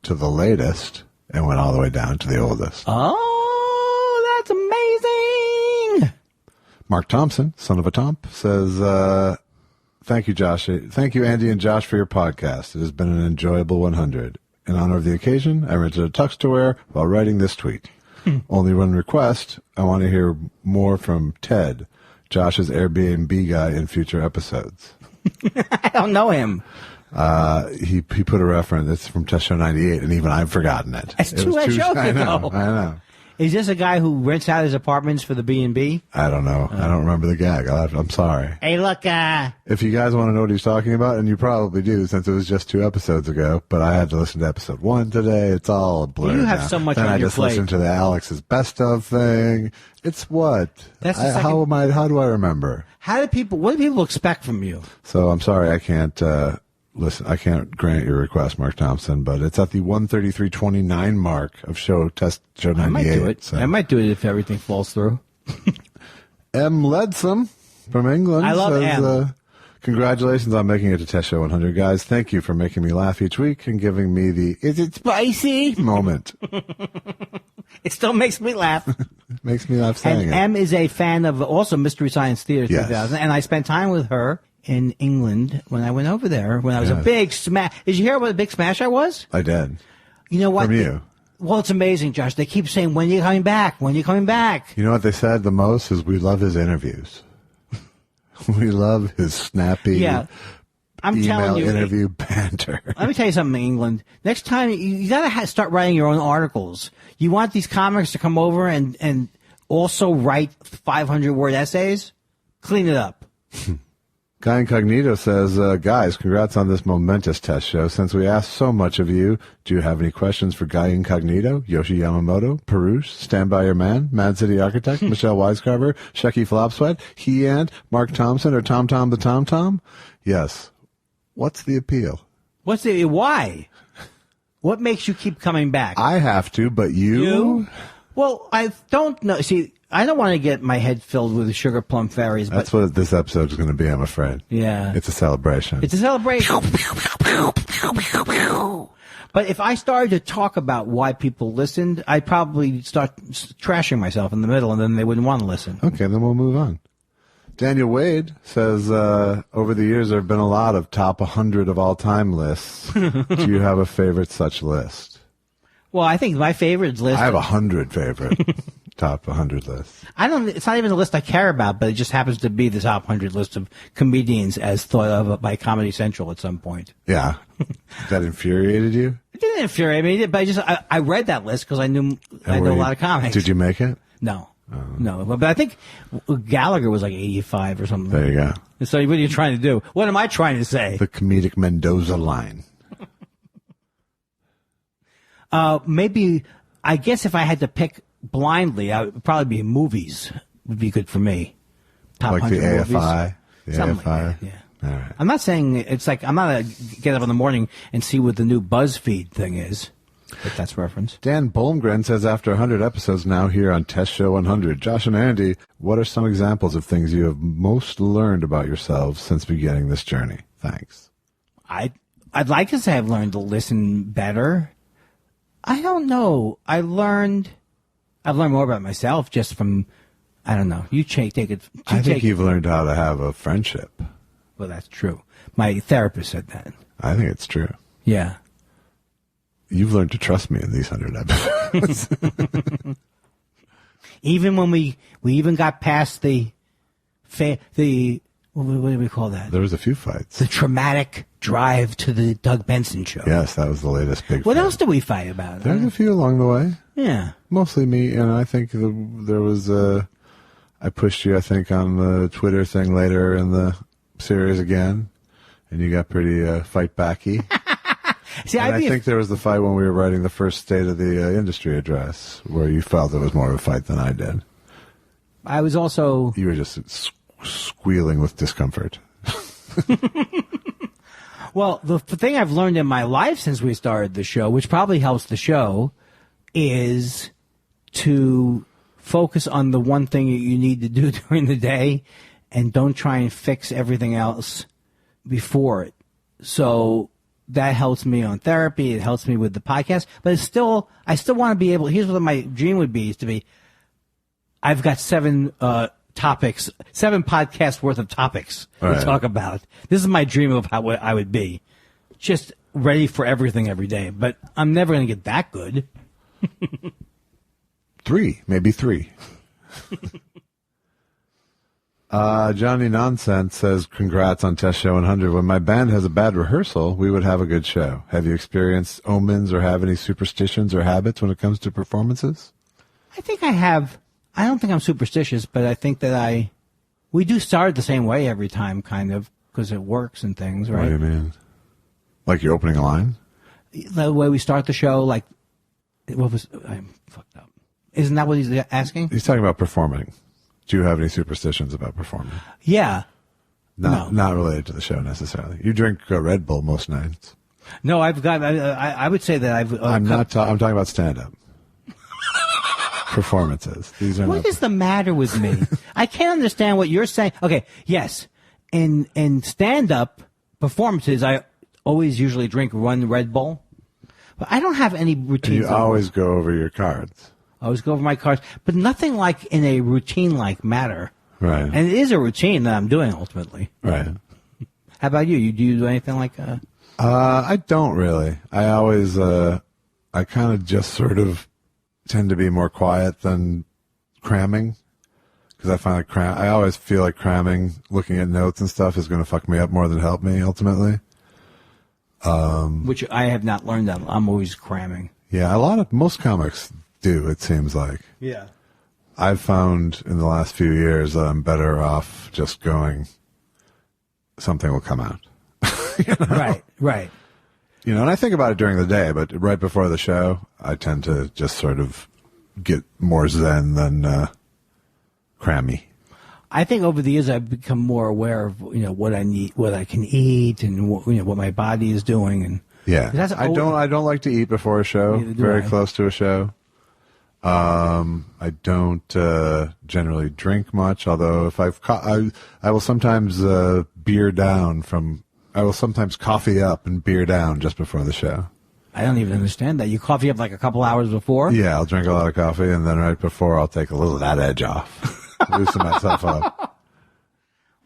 to the latest and went all the way down to the oldest. Oh, that's amazing. Mark Thompson, son of a Tomp, says, thank you, Josh. Thank you, Andy and Josh, for your podcast. It has been an enjoyable 100. In honor of the occasion, I rented a tux to wear while writing this tweet. Only one request. I want to hear more from Ted, Josh's Airbnb guy, in future episodes. I don't know him. He put a reference. It's from Test Show 98, and even I've forgotten it. That's It was too much I know. ago. I know. Is this a guy who rents out his apartments for the B&B? I don't know. I don't remember the gag. I'm sorry. Hey, look, If you guys want to know what he's talking about, and you probably do, since it was just 2 episodes ago, but I had to listen to episode 1 today. It's all a blur. You have now. so much then on I your just plate. listened to the Alex's best of thing. It's what? That's the second- How do I remember? what do people expect from you? So I'm sorry I can't listen. I can't grant your request, Mark Thompson, but it's at the 133.29 mark of Test Show 98. I might do it. So. I might do it if everything falls through. M. Ledsome from England I love says, M. Congratulations on making it to Test Show 100, guys. Thank you for making me laugh each week and giving me the "is it spicy" moment. It still makes me laugh. Makes me laugh saying And it. M is a fan of also Mystery Science Theater Yes. 2000, and I spent time with her in England when I went over there when I was a Yes. big smash. Did you hear what a big smash I was? I did. You know what? From you. Well, it's amazing, Josh. They keep saying, "When are you coming back? When are you coming back?" You know what they said the most is we love his interviews. We love his snappy Yeah. I'm email telling you. interview banter. Let me tell you something, England. Next time, you got to start writing your own articles. You want these comics to come over and also write 500-word essays? Clean it up. Guy Incognito says, guys, congrats on this momentous test show. Since we asked so much of you, do you have any questions for Guy Incognito, Yoshi Yamamoto, Perush, Stand By Your Man, Mad City Architect, Michelle Wisecarver, Shecky Flopsweat, He and Mark Thompson, or Tom Tom the Tom Tom? Yes. What's the appeal? Why? What makes you keep coming back? I have to, but you? Well, I don't know. See, I don't want to get my head filled with sugar plum fairies, but That's what this episode is going to be, I'm afraid. yeah. It's a celebration. It's a celebration. But if I started to talk about why people listened, I'd probably start trashing myself in the middle, and then they wouldn't want to listen. Okay, then we'll move on. Daniel Wade says, over the years, there have been a lot of top 100 of all time lists. Do you have a favorite such list? Well, I think my favorite list. I have 100 favorite top 100 list. It's not even a list I care about, but it just happens to be the top 100 list of comedians as thought of by Comedy Central at some point. Yeah. That infuriated you? It didn't infuriate me, but I read that list because I knew a lot of comics. Did you make it? No. No. But I think Gallagher was like 85 or something. There you go. So what are you trying to do? What am I trying to say? The comedic Mendoza line. Maybe, I guess if I had to pick blindly, I would probably be movies would be good for me. Top Like the 100 movies. AFI? The Something AFI? like that, yeah. All right. I'm not saying it's like, I'm not get up in the morning and see what the new BuzzFeed thing is. If that's reference. Dan Bolmgren says, after 100 episodes now here on Test Show 100, Josh and Andy, what are some examples of things you have most learned about yourselves since beginning this journey? Thanks. I'd like to say I've learned to listen better. I don't know. I've learned more about myself just from, I don't know. You take it. I think you've learned how to have a friendship. Well, that's true. My therapist said that. I think it's true. Yeah. You've learned to trust me in these 100 episodes. Even when we even got past the what do we call that? There was a few fights. The traumatic drive to the Doug Benson show. Yes, that was the latest big What fight. else did we fight about? There's a few along the way. Yeah. Mostly me, and I think there was I pushed you, I think, on the Twitter thing later in the series again, and you got pretty fight-backy. See, and I think there was the fight when we were writing the first State of the Industry address, where you felt it was more of a fight than I did. I was also... You were just squealing with discomfort. Well, the thing I've learned in my life since we started the show, which probably helps the show, is to focus on the one thing that you need to do during the day and don't try and fix everything else before it. So that helps me on therapy. It helps me with the podcast. But I still want to be able, here's what my dream would be, is to be, I've got 7 podcasts worth of topics to talk about. This is my dream of how I would be. Just ready for everything every day. But I'm never going to get that good. 3, maybe 3. Johnny Nonsense says, congrats on Test Show 100. When my band has a bad rehearsal, we would have a good show. Have you experienced omens or have any superstitions or habits when it comes to performances? I think I have. I don't think I'm superstitious, but I think that we do start the same way every time, kind of, because it works and things, right? What do you mean? Like your opening line? The way we start the show, like, I'm fucked up. Isn't that what he's asking? He's talking about performing. Do you have any superstitions about performing? Yeah. Not related to the show necessarily. You drink Red Bull most nights. No, I've got. I would say that I've. I'm talking about stand-up performances. These are. What is the matter with me? I can't understand what you're saying. Okay, yes, in stand-up performances, I always usually drink one Red Bull, but I don't have any routines. You always go over your cards. I always go over my cards, but nothing like in a routine-like matter. Right. And it is a routine that I'm doing ultimately. Right. How about you? Do you do anything like that? I don't really. I always, I kind of just sort of tend to be more quiet than cramming. Because I find like I always feel like cramming, looking at notes and stuff is going to fuck me up more than help me ultimately. Which I have not learned that. I'm always cramming. Yeah, most comics do, it seems like. Yeah. I've found in the last few years that I'm better off just going, something will come out. You know? Right. You know, and I think about it during the day, but right before the show, I tend to just sort of get more zen than crammy. I think over the years I've become more aware of what I need, what I can eat, and what my body is doing. And yeah, I don't like to eat before a show. Very close to a show. I don't generally drink much. Although if I will sometimes beer down from. I will sometimes coffee up and beer down just before the show. I don't even understand that. You coffee up like a couple hours before? Yeah, I'll drink a lot of coffee, and then right before I'll take a little of that edge off, loosen myself up.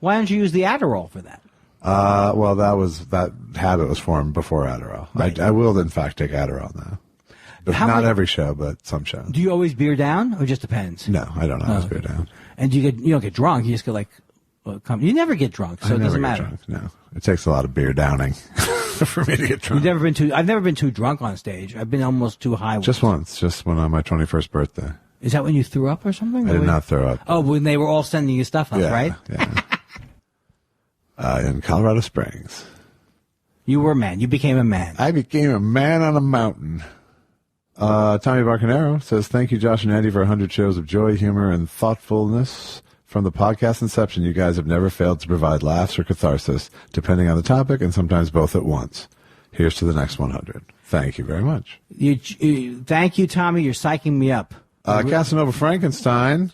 Why don't you use the Adderall for that? Well, that habit was formed before Adderall. Right. I will, in fact, take Adderall now. Not every show, but some shows. Do you always beer down, or just depends? No, I don't always beer down. And you don't get drunk. You just get like, you never get drunk, so it doesn't matter. Drunk, no, it takes a lot of beer downing for me to get drunk. I've never been too drunk on stage. I've been almost too high. Just once, just when on my 21st birthday. Is that when you threw up or something? I did not throw up. Oh, when they were all sending you stuff up, right? Yeah. In Colorado Springs. You were a man. You became a man. I became a man on a mountain. Tommy Barcanero says, thank you, Josh and Andy, for 100 shows of joy, humor, and thoughtfulness. From the podcast inception, you guys have never failed to provide laughs or catharsis, depending on the topic, and sometimes both at once. Here's to the next 100. Thank you very much. Thank you, Tommy. You're psyching me up. Casanova Frankenstein,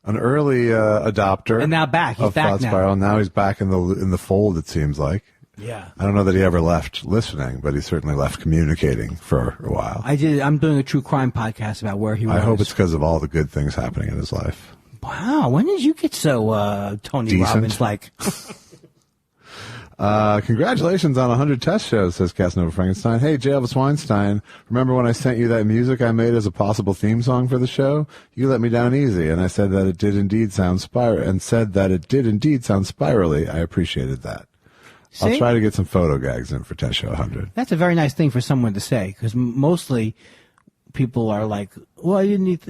an early adopter. And now back. He's back Thought now. Spiral. Now he's back in the fold, it seems like. Yeah. I don't know that he ever left listening, but he certainly left communicating for a while. I'm doing a true crime podcast about where he was. I hope it's because of all the good things happening in his life. Wow. When did you get so Tony Decent. Robbins-like? Congratulations on 100 test shows, says Casanova Frankenstein. Hey, J. Elvis Weinstein, remember when I sent you that music I made as a possible theme song for the show? You let me down easy, and I said that it did indeed sound spirally. I appreciated that. See? I'll try to get some photo gags in for test show 100. That's a very nice thing for someone to say, because mostly people are like, well, I didn't need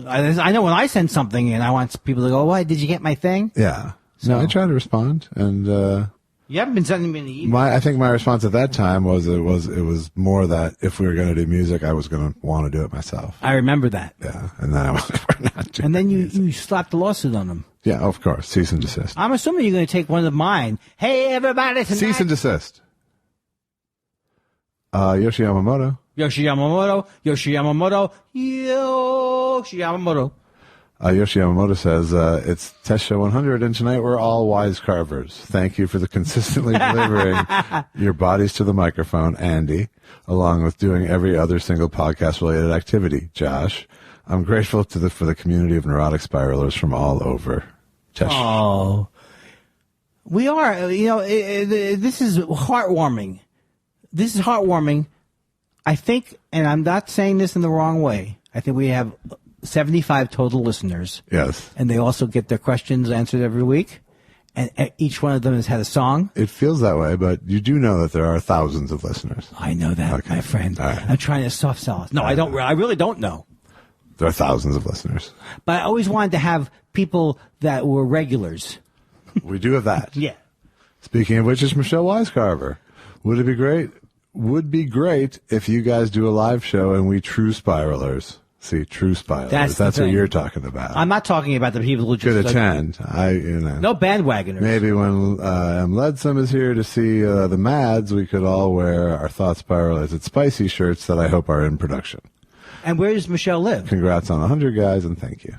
I know when I send something and I want people to go, why, did you get my thing? Yeah. No, I try to respond, and you haven't been sending me any email. I think my response at that time was it was more that if we were going to do music, I was going to want to do it myself. I remember that. Yeah, and then I was we're not doing And then music. you slapped the lawsuit on them. Yeah, of course, cease and desist. I'm assuming you're going to take one of mine. Hey, everybody tonight. Cease and desist. Yoshi Yamamoto. Yoshi Yamamoto. Yoshi Yamamoto says, it's Test Show 100, and tonight we're all wise carvers. Thank you for the consistently delivering your bodies to the microphone, Andy, along with doing every other single podcast-related activity, Josh. I'm grateful for the community of neurotic spiralers from all over. Test Show. Oh. We are, this is heartwarming. I think, and I'm not saying this in the wrong way, I think we have 75 total listeners. Yes. And they also get their questions answered every week. And each one of them has had a song. It feels that way, but you do know that there are thousands of listeners. I know that, Okay. my friend. All right. I'm trying to soft sell us. No, I don't. I really don't know. There are thousands of listeners. But I always wanted to have people that were regulars. We do have that. Yeah. Speaking of which, it's Michelle Wisecarver. Would be great if you guys do a live show and we true spiralers. See, true spiralers. That's the what thing. you're talking about. I'm not talking about the people who just Could attend. no bandwagoners. Maybe when Ledsome is here to see the Mads, we could all wear our Thought Spiralers at Spicy shirts that I hope are in production. And where does Michelle live? Congrats on 100 guys, and thank you.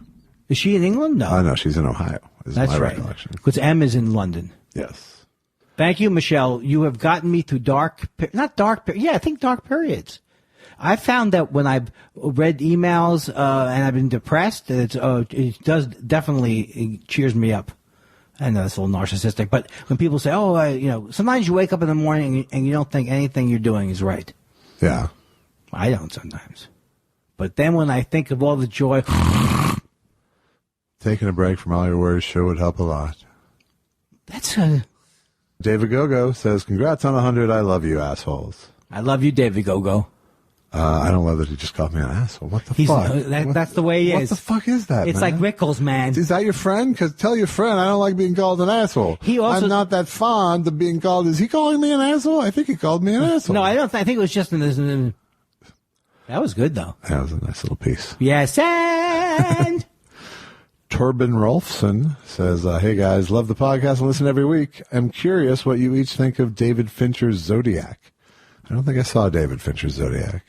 Is she in England? No. No, she's in Ohio. Is That's my right. recollection. Because M is in London. Yes. Thank you, Michelle. You have gotten me through dark periods. I found that when I've read emails and I've been depressed, it does definitely it cheers me up. I know that's a little narcissistic, but when people say, sometimes you wake up in the morning and you don't think anything you're doing is right. Yeah. I don't sometimes. But then when I think of all the joy, Taking a break from all your worries sure would help a lot. that's David Gogo says, congrats on 100. I love you, assholes. I love you, David Gogo. I don't love that he just called me an asshole. What the fuck? That's the way he is. What the fuck is that, It's man? like Rickles, man. Is that your friend? Because tell your friend I don't like being called an asshole. I'm not that fond of being called. Is he calling me an asshole? I think he called me an asshole. No, I don't. I think it was just in this. That was good, though. That was a nice little piece. Yes, and Torben Rolfson says, hey guys, love the podcast and listen every week. I'm curious what you each think of David Fincher's Zodiac. I don't think I saw David Fincher's Zodiac.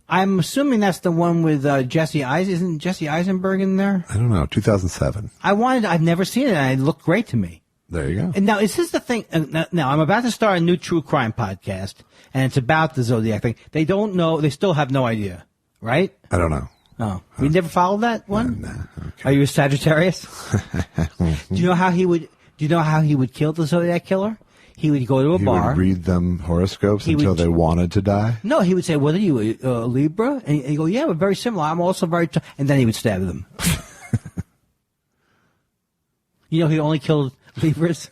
I'm assuming that's the one with Jesse Eisenberg. Isn't Jesse Eisenberg in there? I don't know. 2007. I've never seen it, and it looked great to me. There you go. And now, is this the thing? Now, I'm about to start a new true crime podcast, and it's about the Zodiac thing. They don't know. They still have no idea, right? I don't know. Oh, we never followed that one. Nah, okay. Are you a Sagittarius? Do you know how he would? Do you know how he would kill the Zodiac killer? He would go to a He bar. would read them horoscopes He until would- they wanted to die. No, he would say, "What are you, a Libra?" And he'd go, "Yeah, we're very similar. I'm also very." And then he would stab them. You know, he only killed Libras.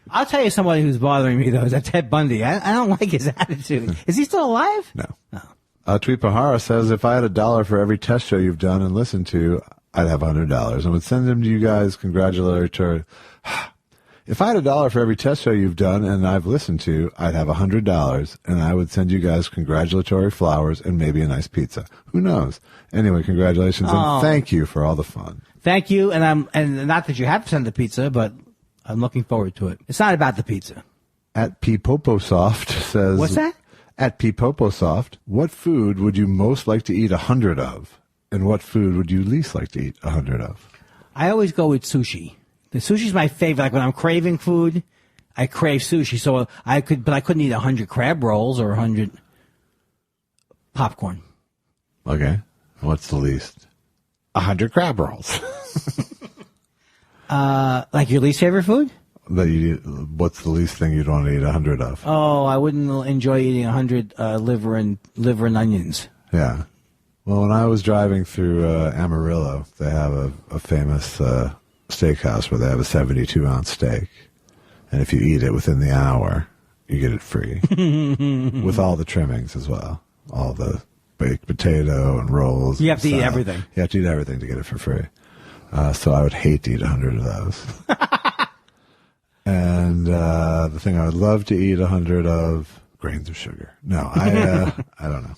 I'll tell you somebody who's bothering me, though, is that Ted Bundy. I don't like his attitude. Is he still alive? No. Tweet Pahara says, if I had $1 for every test show you've done and listened to, I'd have $100 and would send them to you guys congratulatory. If I had $1 for every test show you've done and I've listened to, I'd have $100 and I would send you guys congratulatory flowers and maybe a nice pizza. Who knows? Anyway, congratulations and thank you for all the fun. Thank you, and not that you have to send the pizza, but I'm looking forward to it. It's not about the pizza. At Poposoft says, What's that? At Poposoft, what food would you most like to eat 100 of? And what food would you least like to eat 100 of? I always go with sushi. The sushi's my favorite. Like when I'm craving food, I crave sushi. So I couldn't eat 100 crab rolls or 100 popcorn. Okay. What's the least? 100 crab rolls. Like your least favorite food? What's the least thing you'd want to eat 100 of? Oh, I wouldn't enjoy eating 100 liver and onions. Yeah. Well, when I was driving through Amarillo, they have a famous steakhouse where they have a 72-ounce steak. And if you eat it within the hour, you get it free. With all the trimmings as well. All the baked potato and rolls. You have to eat salad. everything. You have to eat everything to get it for free. So I would hate to eat 100 of those. And the thing I would love to eat 100 of, grains of sugar. No, I don't know.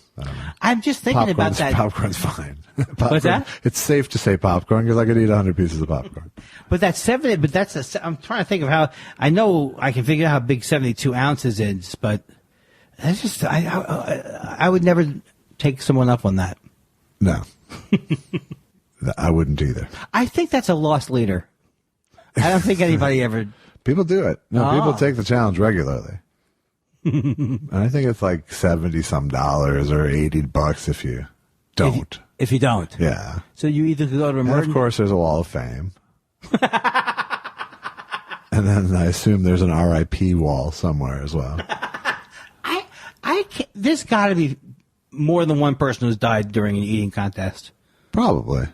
I'm just thinking about that. Popcorn's fine. What's that? It's safe to say popcorn because I could eat 100 pieces of popcorn. But I'm trying to think of how, I know I can figure out how big 72 ounces is, but that's just, I would never take someone up on that. No. I wouldn't either. I think that's a lost leader. I don't think anybody ever. People do it. No, people take the challenge regularly. And I think it's like $70-some or $80 if you don't. If you don't. Yeah. So you either go to And of course, there's a wall of fame. And then I assume there's an RIP wall somewhere as well. There's got to be more than one person who's died during an eating contest. Probably.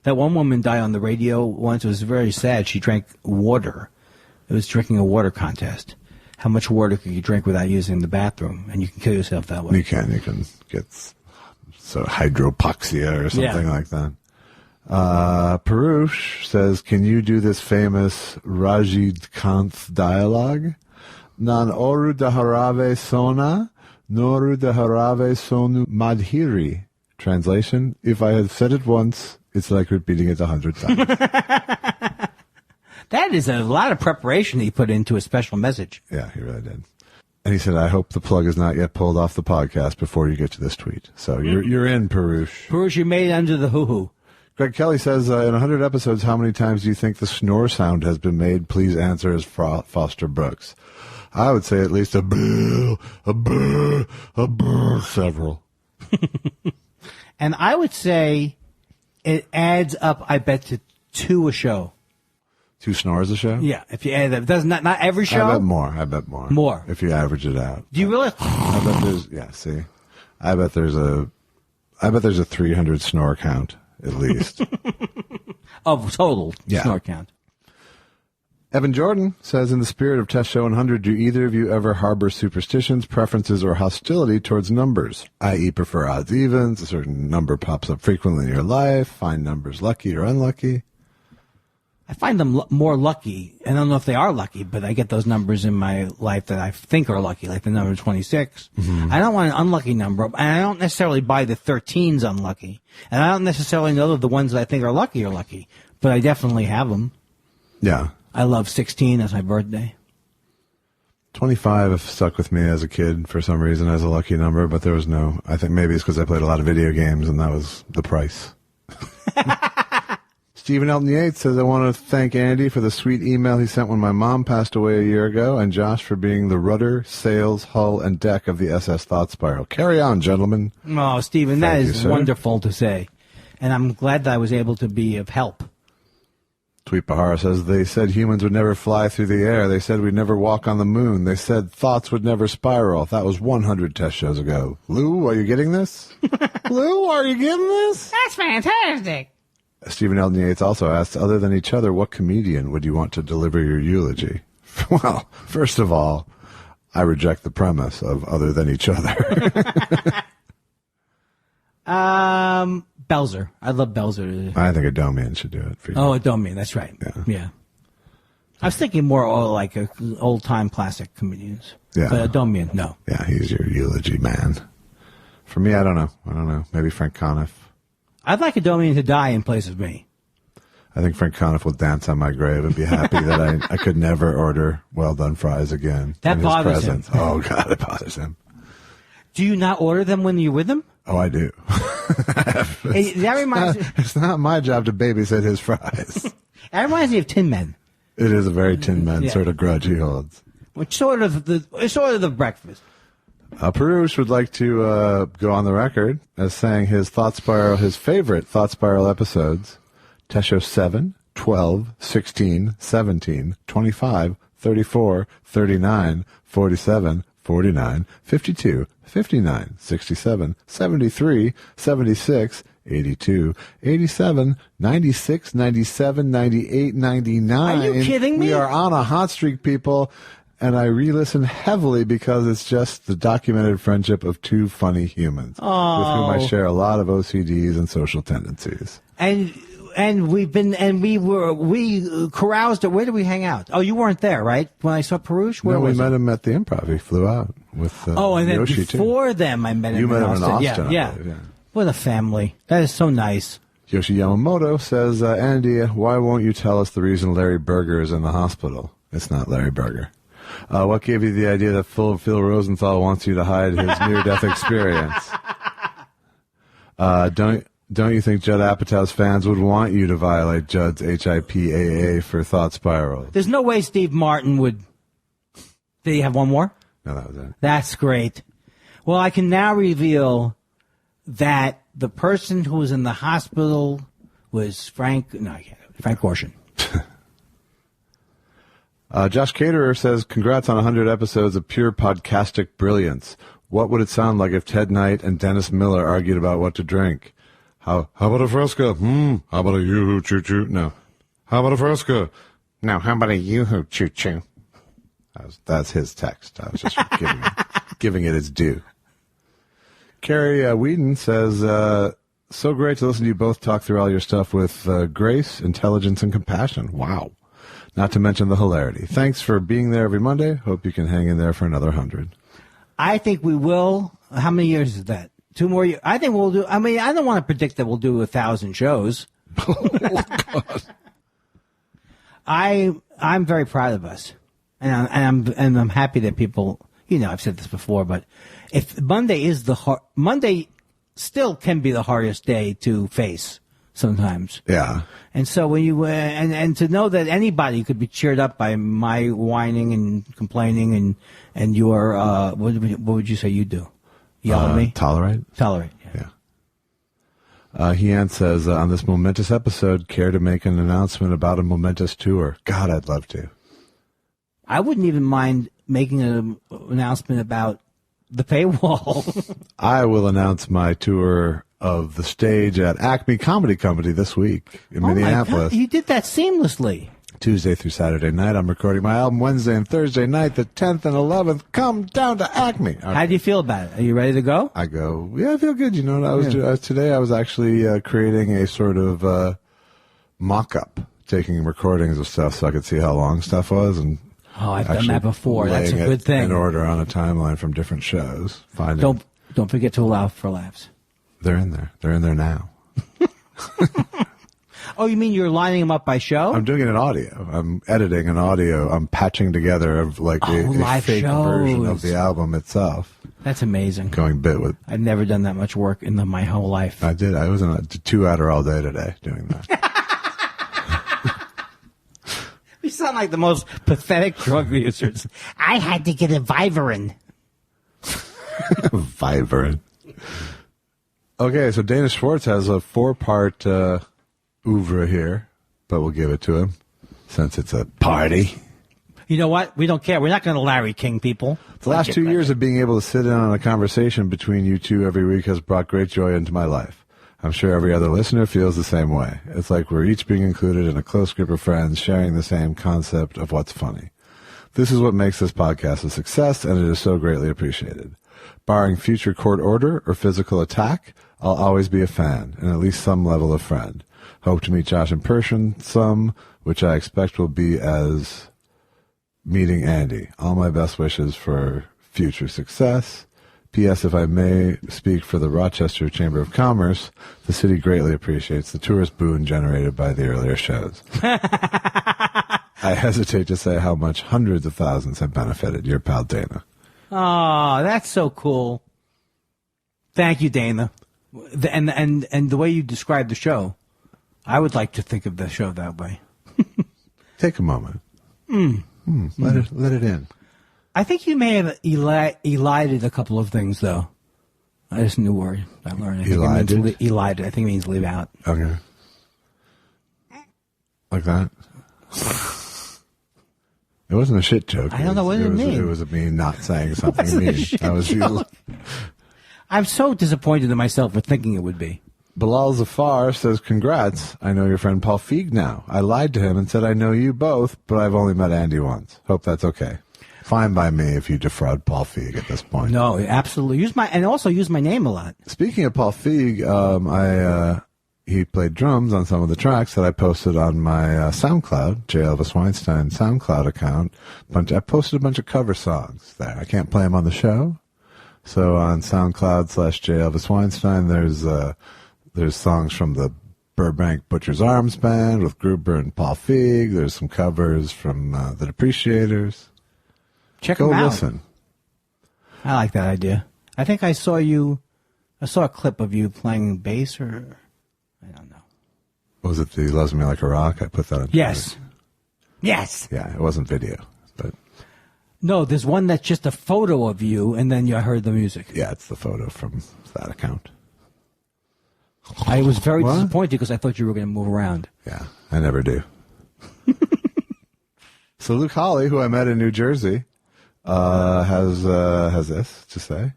That one woman died on the radio once. It was very sad. She drank water. It was drinking a water contest. How much water could you drink without using the bathroom? And you can kill yourself that way. You can get hydropoxia or something like that. Parush says, can you do this famous Rajid Kant dialogue? Nan oru daharave sona, noru daharave sonu madhiri. Translation, if I had said it once, it's like repeating it 100 times. That is a lot of preparation he put into a special message. Yeah, he really did. And he said, I hope the plug is not yet pulled off the podcast before you get to this tweet. So you're in, Parush. Parush, you made it under the hoo-hoo. Greg Kelly says, in 100 episodes, how many times do you think the snore sound has been made? Please answer as Foster Brooks. I would say at least a brr, several. And I would say it adds up, I bet, to 2 a show. 2 snores a show? Yeah, if you add that. Does not every show? I bet more. More. If you average it out. Do you really? I bet there's a 300 snore count, at least. Of total Yeah. snore count. Evan Jordan says, in the spirit of Test Show 100, do either of you ever harbor superstitions, preferences, or hostility towards numbers? I.e. prefer odds evens, a certain number pops up frequently in your life, find numbers lucky or unlucky? I find them more lucky. I don't know if they are lucky, but I get those numbers in my life that I think are lucky, like the number 26. Mm-hmm. I don't want an unlucky number, and I don't necessarily buy the 13's unlucky. And I don't necessarily know that the ones that I think are lucky, but I definitely have them. Yeah. I love 16 as my birthday. 25 stuck with me as a kid for some reason as a lucky number, but there was no, I think maybe it's because I played a lot of video games and that was the price. Stephen Elton Yates says, I want to thank Andy for the sweet email he sent when my mom passed away a year ago, and Josh for being the rudder, sails, hull, and deck of the SS Thought Spiral. Carry on, gentlemen. Oh, Stephen, that Thank is you, wonderful to say. And I'm glad that I was able to be of help. Tweet Bahara says, they said humans would never fly through the air. They said we'd never walk on the moon. They said thoughts would never spiral. That was 100 test shows ago. Lou, are you getting this? Lou, are you getting this? That's fantastic. Stephen Elton Yates also asks, other than each other, what comedian would you want to deliver your eulogy? Well, first of all, I reject the premise of other than each other. Belzer. I love Belzer. I think Adomian should do it for you. Oh, Adomian. That's right. Yeah. I was thinking more like old-time classic comedians. Yeah. But Adomian, no. Yeah, he's your eulogy man. For me, I don't know. Maybe Frank Conniff. I'd like Adomian to die in place of me. I think Frank Conniff will dance on my grave and be happy that I could never order well-done fries again. That in bothers his presence. him. Oh, God, it bothers him. Do you not order them when you're with him? Oh, I do. Hey, that reminds me. It's not my job to babysit his fries. That reminds me of Tin Men. It is a very Tin Man Yeah. sort of grudge he holds. Which it's sort of the breakfast. Perush would like to go on the record as saying his favorite Thought Spiral episodes, Tesho 7, 12, 16, 17, 25, 34, 39, 47, 49, 52, 59, 67, 73, 76, 82, 87, 96, 97, 98, 99. Are you kidding me? We are on a hot streak, people. And I re-listen heavily because it's just the documented friendship of two funny humans with whom I share a lot of OCDs and social tendencies. And we caroused at, where did we hang out? Oh, you weren't there, right? When I saw Perush? Where No, we was met it? him at the Improv. He flew out with And then Yoshi, before too. them, I met him You met him in Austin, Yeah. I believe, yeah. What a family. That is so nice. Yoshi Yamamoto says, Andy, why won't you tell us the reason Larry Berger is in the hospital? It's not Larry Berger. What gave you the idea that Phil Rosenthal wants you to hide his near-death experience? Don't you think Judd Apatow's fans would want you to violate Judd's HIPAA for Thought Spiral? There's no way Steve Martin would. Did he have one more? No, that was it. That's great. Well, I can now reveal that the person who was in the hospital was Frank Gorshin. Josh Caterer says, congrats on 100 episodes of pure podcastic brilliance. What would it sound like if Ted Knight and Dennis Miller argued about what to drink? How about a Fresca? How about a Yoo-hoo choo-choo? No. How about a Fresca? No, how about a Yoo-hoo choo-choo? That's his text. I was just giving it its due. Carrie Whedon says, so great to listen to you both talk through all your stuff with grace, intelligence, and compassion. Wow. Not to mention the hilarity. Thanks for being there every Monday. Hope you can hang in there for another 100. I think we will. How many years is that? 2 more years? I think we'll do. I mean, I don't want to predict that we'll do 1,000 shows. I'm very proud of us, and I'm happy that people. You know, I've said this before, but if Monday still can be the hardest day to face sometimes. Yeah. And so when you and to know that anybody could be cheered up by my whining and complaining and your what would you say you do? Yell at me? Tolerate? Tolerate. Yeah. Hean says, on this momentous episode, care to make an announcement about a momentous tour? God, I'd love to. I wouldn't even mind making an announcement about the paywall. I will announce my tour of the stage at Acme Comedy Company this week in Minneapolis. My God, you did that seamlessly. Tuesday through Saturday night. I'm recording my album Wednesday and Thursday night, the 10th and 11th. Come down to Acme. Okay. How do you feel about it? Are you ready to go? I go, yeah, I feel good. You know what I was doing? Today I was actually creating a sort of mock-up, taking recordings of stuff so I could see how long stuff was. And I've done that before. That's a laying good it thing. in order on a timeline from different shows. Don't forget to allow for laughs. They're in there. They're in there now. Oh, you mean you're lining them up by show? I'm doing it in audio. I'm editing an audio. I'm patching together of like a live fake version shows. of the album itself. That's amazing. Going bit with. I've never done that much work in my whole life. I did. I was in 2 Adderall day today doing that. We sound like the most pathetic drug users. I had to get a Vivarin. Vibrant. Okay, so Dana Schwartz has a 4-part oeuvre here. but we'll give it to him since it's a party. You know what? We don't care. We're not going to Larry King people. The last 2 years of being able to sit in on a conversation between you two every week has brought great joy into my life. I'm sure every other listener feels the same way. It's like we're each being included in a close group of friends sharing the same concept of what's funny. This is what makes this podcast a success, and it is so greatly appreciated. Barring future court order or physical attack, I'll always be a fan and at least some level of friend. Hope to meet Josh in person some, which I expect will be as meeting Andy. All my best wishes for future success. P.S. If I may speak for the Rochester Chamber of Commerce, the city greatly appreciates the tourist boon generated by the earlier shows. I hesitate to say how much hundreds of thousands have benefited. Your pal Dana. Oh, that's so cool. Thank you, Dana. And the way you described the show, I would like to think of the show that way. Take a moment. Let it in. I think you may have elided a couple of things, though. That's a new word I learned. Elided. I think it means leave out. Okay. Like that? It wasn't a shit joke. I don't know what it mean. It was me not saying something mean. That was you. I'm so disappointed in myself for thinking it would be. Bilal Zafar says, congrats. I know your friend Paul Feig now. I lied to him and said I know you both, but I've only met Andy once. Hope that's okay. Fine by me if you defraud Paul Feig at this point. No, absolutely. Use my name a lot. Speaking of Paul Feig, he played drums on some of the tracks that I posted on my SoundCloud, J. Elvis Weinstein SoundCloud account. I posted a bunch of cover songs there. I can't play them on the show. So on SoundCloud / J. Elvis Weinstein, there's songs from the Burbank Butcher's Arms Band with Gruber and Paul Feig. There's some covers from the Depreciators. Check Go them out. listen. I like that idea. I think I saw a clip of you playing bass or I don't know. Was it the Loves Me Like a Rock? I put that on Yes. Twitter. Yes. Yeah, it wasn't video, but no, there's one that's just a photo of you and then you heard the music. yeah, it's the photo from that account. I was very disappointed because I thought you were going to move around. Yeah, I never do. So Luke Hawley, who I met in New Jersey, has this to say.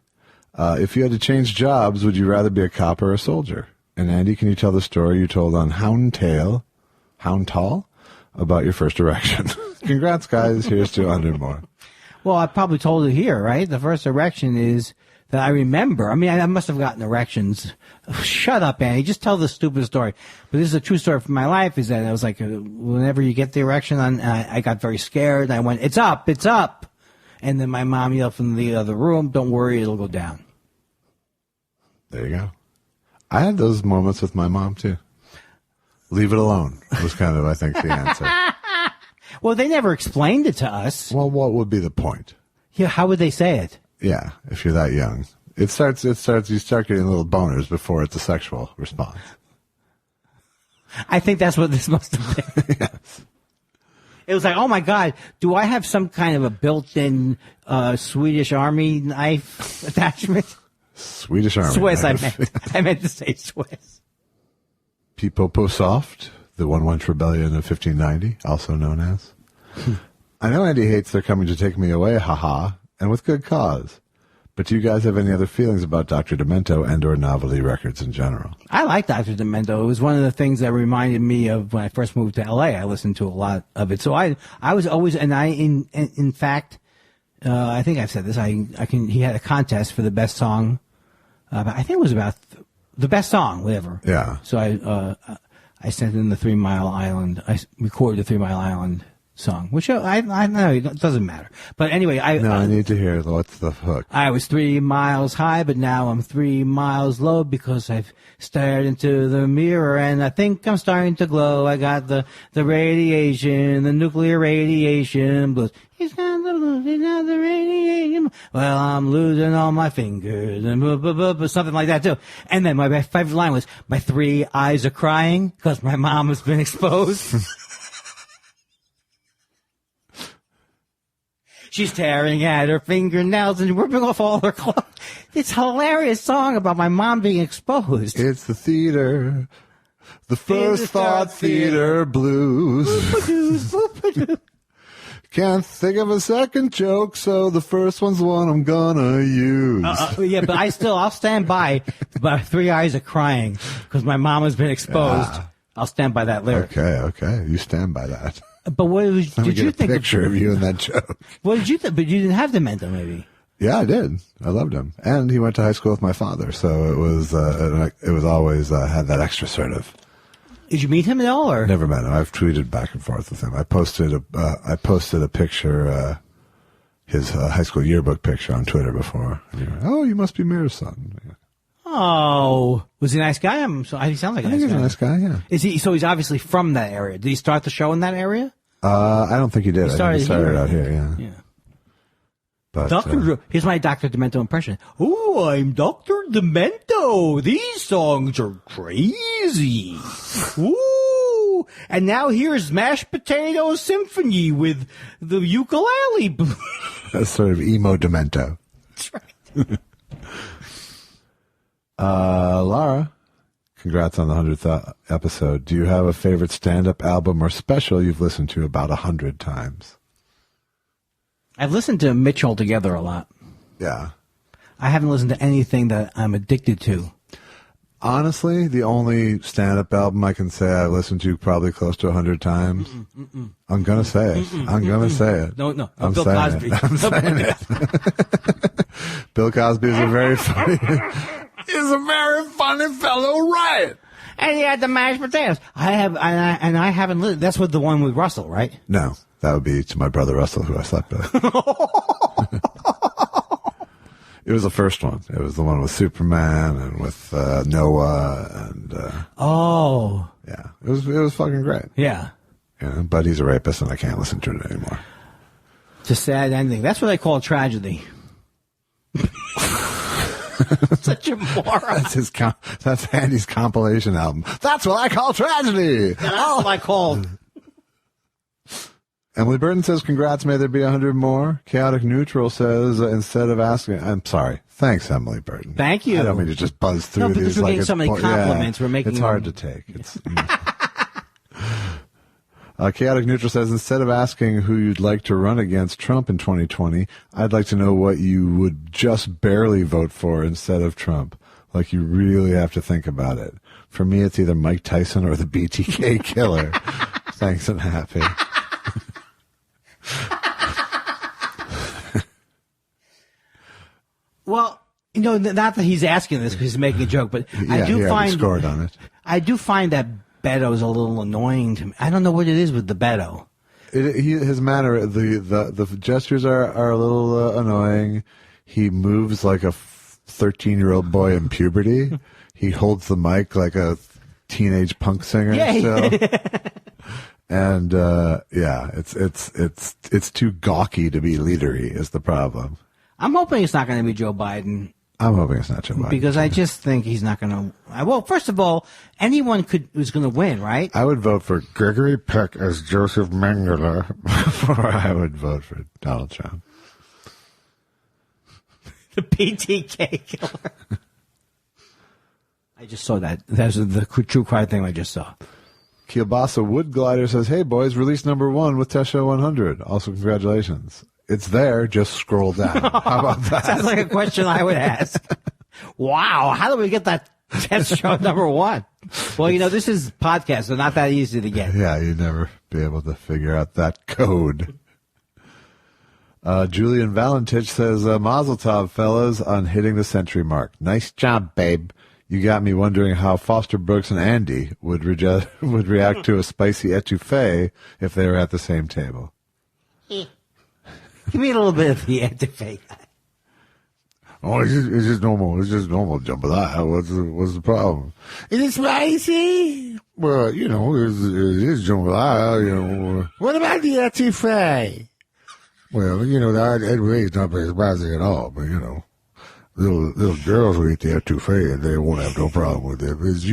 If you had to change jobs, would you rather be a cop or a soldier? And Andy, can you tell the story you told on Hound Tall about your first erection? Congrats, guys. Here's to 100 more. Well, I probably told it here, right? The first erection is that I remember. I mean, I must have gotten erections. Shut up, Annie. Just tell the stupid story. But this is a true story from my life, is that I was like, whenever you get the erection on, I got very scared. I went, it's up. And then my mom yelled from the other room, don't worry, it'll go down. There you go. I had those moments with my mom, too. Leave it alone was kind of, I think, the answer. Well, they never explained it to us. Well, what would be the point? Yeah, how would they say it? Yeah, if you're that young. You start getting little boners before it's a sexual response. I think that's what this must have been. Yes. It was like, oh my God, do I have some kind of a built-in Swedish Army knife attachment? Swedish Army. Swiss, knife. I meant to say Swiss. Pipopo Soft, the One-Wench Rebellion of 1590, also known as. I know Andy hates They're Coming to Take Me Away, haha, and with good cause. But do you guys have any other feelings about Dr. Demento and or novelty records in general? I like Dr. Demento. It was one of the things that reminded me of when I first moved to L.A. I listened to a lot of it. So I was always, and in fact, I think I've said this, he had a contest for the best song. I think it was about the best song, whatever. Yeah. So I sent in the 3 Mile Island. I recorded the 3 Mile Island song, which I know it doesn't matter. But anyway, I need to hear what's the hook. I was 3 miles high, but now I'm 3 miles low because I've stared into the mirror and I think I'm starting to glow. I got the radiation, the nuclear radiation blues. He's got the radiation. Well, I'm losing all my fingers and something like that too. And then my favorite line was, my 3 eyes are crying because my mom has been exposed. She's tearing at her fingernails and ripping off all her clothes. It's a hilarious song about my mom being exposed. It's the theater The First Thought Theater Blues. Can't think of a second joke, so the first one's the one I'm gonna use. Yeah, but I'll stand by 3 eyes of crying because my mom has been exposed. Yeah. I'll stand by that lyric. Okay. You stand by that. But what did you think? A picture of you in that joke. What did you think? But you didn't have Demento, maybe. Yeah, I did. I loved him, and he went to high school with my father, so it was always had that extra sort of. Did you meet him at all, or never met him? I've tweeted back and forth with him. I posted a picture, his high school yearbook picture on Twitter before. And you're like, oh, you must be Mir's son. Oh, was he a nice guy? He sounds like a nice guy. I think he's a nice guy. Yeah. Is he? So he's obviously from that area. Did he start the show in that area? I don't think he did. He started out here. Yeah. But, here's my Dr. Demento impression. Oh, I'm Dr. Demento. These songs are crazy. Ooh. And now here's Mashed Potato Symphony with the ukulele. That's sort of emo Demento. That's right. Lara, congrats on the 100th episode. Do you have a favorite stand-up album or special you've listened to about 100 times? I've listened to Mitchell Together a lot. Yeah. I haven't listened to anything that I'm addicted to. Honestly, the only stand-up album I can say I listened to probably close to 100 times. I'm going to say it. I'm going to say it. No. I'm Bill Cosby. I'm saying it. Bill Cosby is a very funny fellow, right? And he had the mashed potatoes. I haven't listened. That's with the one with Russell, right? No. That would be to my brother Russell, who I slept with. It was the first one. It was the one with Superman and with Noah and. Yeah, it was fucking great. Yeah. But he's a rapist, and I can't listen to it anymore. It's a sad ending. That's what I call a tragedy. Such a moron. That's Andy's compilation album. That's what I call tragedy. That's what I call. Emily Burton says, congrats, may there be 100 more. Chaotic Neutral says, instead of asking, I'm sorry. Thanks, Emily Burton. Thank you. I don't mean to just buzz through these. Because we're getting so many compliments. We're making it's hard to take. Chaotic Neutral says, instead of asking who you'd like to run against Trump in 2020, I'd like to know what you would just barely vote for instead of Trump. Like you really have to think about it. For me, it's either Mike Tyson or the BTK killer. Thanks and happy. Well, not that he's asking this because he's making a joke, but I do find scored on it. I do find that Beto's a little annoying to me. I don't know what it is with the Beto. His manner, the gestures are a little annoying. He moves like a 13-year-old boy in puberty. He holds the mic like a teenage punk singer. Still. And it's too gawky to be leadery is the problem. I'm hoping it's not going to be Joe Biden. I'm hoping it's not Joe Biden. Because I just think he's not going to. Well, first of all, anyone who's going to win, right? I would vote for Gregory Peck as Joseph Mengele before I would vote for Donald Trump. The PTK killer. I just saw that. That's the true crime thing I just saw. Kielbasa Wood Glider says, hey, boys, release number 1 with Tesho 100. Also, congratulations. It's there. Just scroll down. How about that? Sounds like a question I would ask. Wow. How do we get that test show number 1? Well, this is podcast, so not that easy to get. Yeah, you'd never be able to figure out that code. Julian Valentich says, Mazel tov, fellas, on hitting the century mark. Nice job, babe. You got me wondering how Foster Brooks and Andy would react to a spicy etouffee if they were at the same table. Give me a little bit of the etouffee. Oh, it's just normal. It's just normal jambalaya. What's the problem? Is it spicy? Well, it is jambalaya. What about the etouffee? Well, that etouffee is not very spicy at all, but little girls will eat the etouffee and they won't have no problem with it. It's,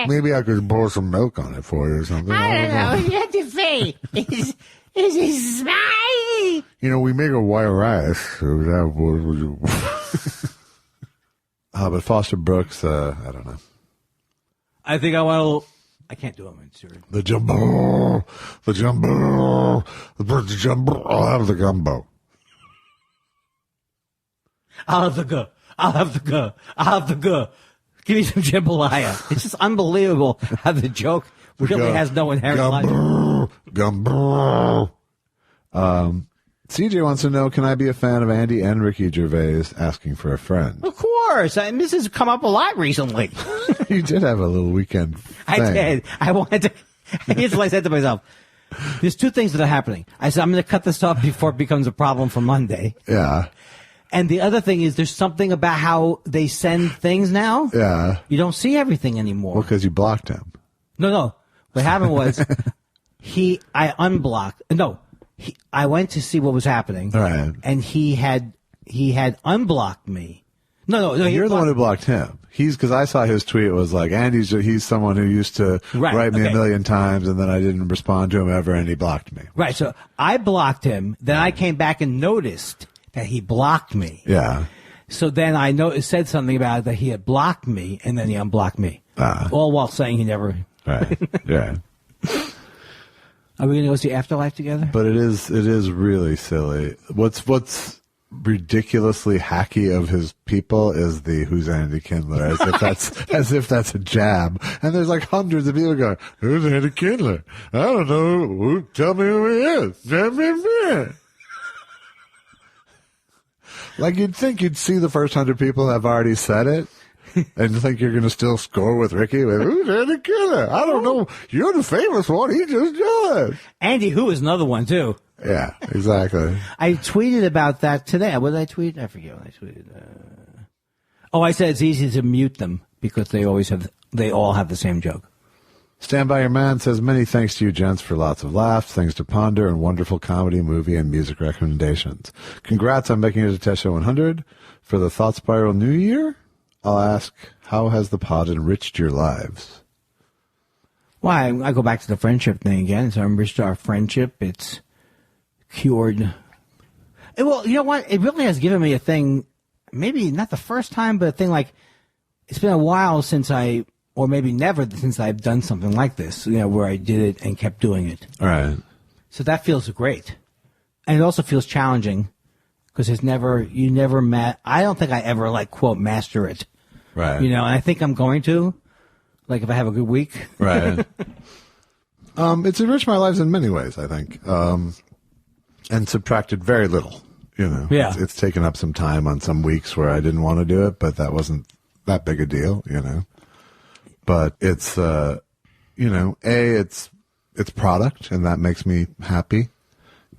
maybe I could pour some milk on it for you or something. I don't know. Etouffee is it spicy? We make a white rice. But Foster Brooks, I don't know. I think I want to. I can't do it. I'm serious. The jumbo. The jumbo. The jumbo. I'll have the gumbo. I'll have the go. I'll have the go. I'll have the go. Give me some jambalaya. It's just unbelievable how the joke really has no inherent logic. Gumbo. CJ wants to know, can I be a fan of Andy and Ricky Gervais asking for a friend? Of course. This has come up a lot recently. You did have a little weekend thing. I did. I wanted to. Here's what I said to myself. There's two things that are happening. I said, I'm going to cut this off before it becomes a problem for Monday. Yeah. And the other thing is there's something about how they send things now. Yeah. You don't see everything anymore. Well, because you blocked him. No. What happened was I unblocked. No. I went to see what was happening. Right. And he had unblocked me. No. You're the one who blocked him. Because I saw his tweet. It was like, he's someone who used to write me a million times, and then I didn't respond to him ever, and he blocked me. Right. So I blocked him. Then I came back and noticed that he blocked me. Yeah. So then I said something about it, that he had blocked me, and then he unblocked me. All while saying he never. Right. Yeah. Are we going to go see Afterlife together? But it is really silly. What's ridiculously hacky of his people is the "Who's Andy Kindler?" as if that's a jab. And there's like hundreds of people going, "Who's Andy Kindler? I don't know. Tell me who he is." Like, you'd think you'd see the first 100 people have already said it, and think you're going to still score with Ricky with "Who's Andy Kindler? I don't know. You're the famous one. He just joined." Andy Who is another one too. Yeah, exactly. I tweeted about that today. What did I tweet? I forget what I tweeted. I said it's easy to mute them because they all have the same joke. Stand By Your Man says, many thanks to you gents for lots of laughs, things to ponder, and wonderful comedy, movie, and music recommendations. Congrats on making it to Tesha 100. For the Thought Spiral New Year, I'll ask, how has the pod enriched your lives? Well, I go back to the friendship thing again. It's enriched our friendship. It's cured. Well, you know what? It really has given me a thing, maybe not the first time, but a thing like, it's been a while since or maybe never since I've done something like this, where I did it and kept doing it. All right. So that feels great. And it also feels challenging because I don't think I ever quote master it. Right. And I think I'm going to, if I have a good week. Right. It's enriched my lives in many ways, I think. And subtracted very little, Yeah. It's taken up some time on some weeks where I didn't want to do it, but that wasn't that big a deal, But it's, it's product, and that makes me happy.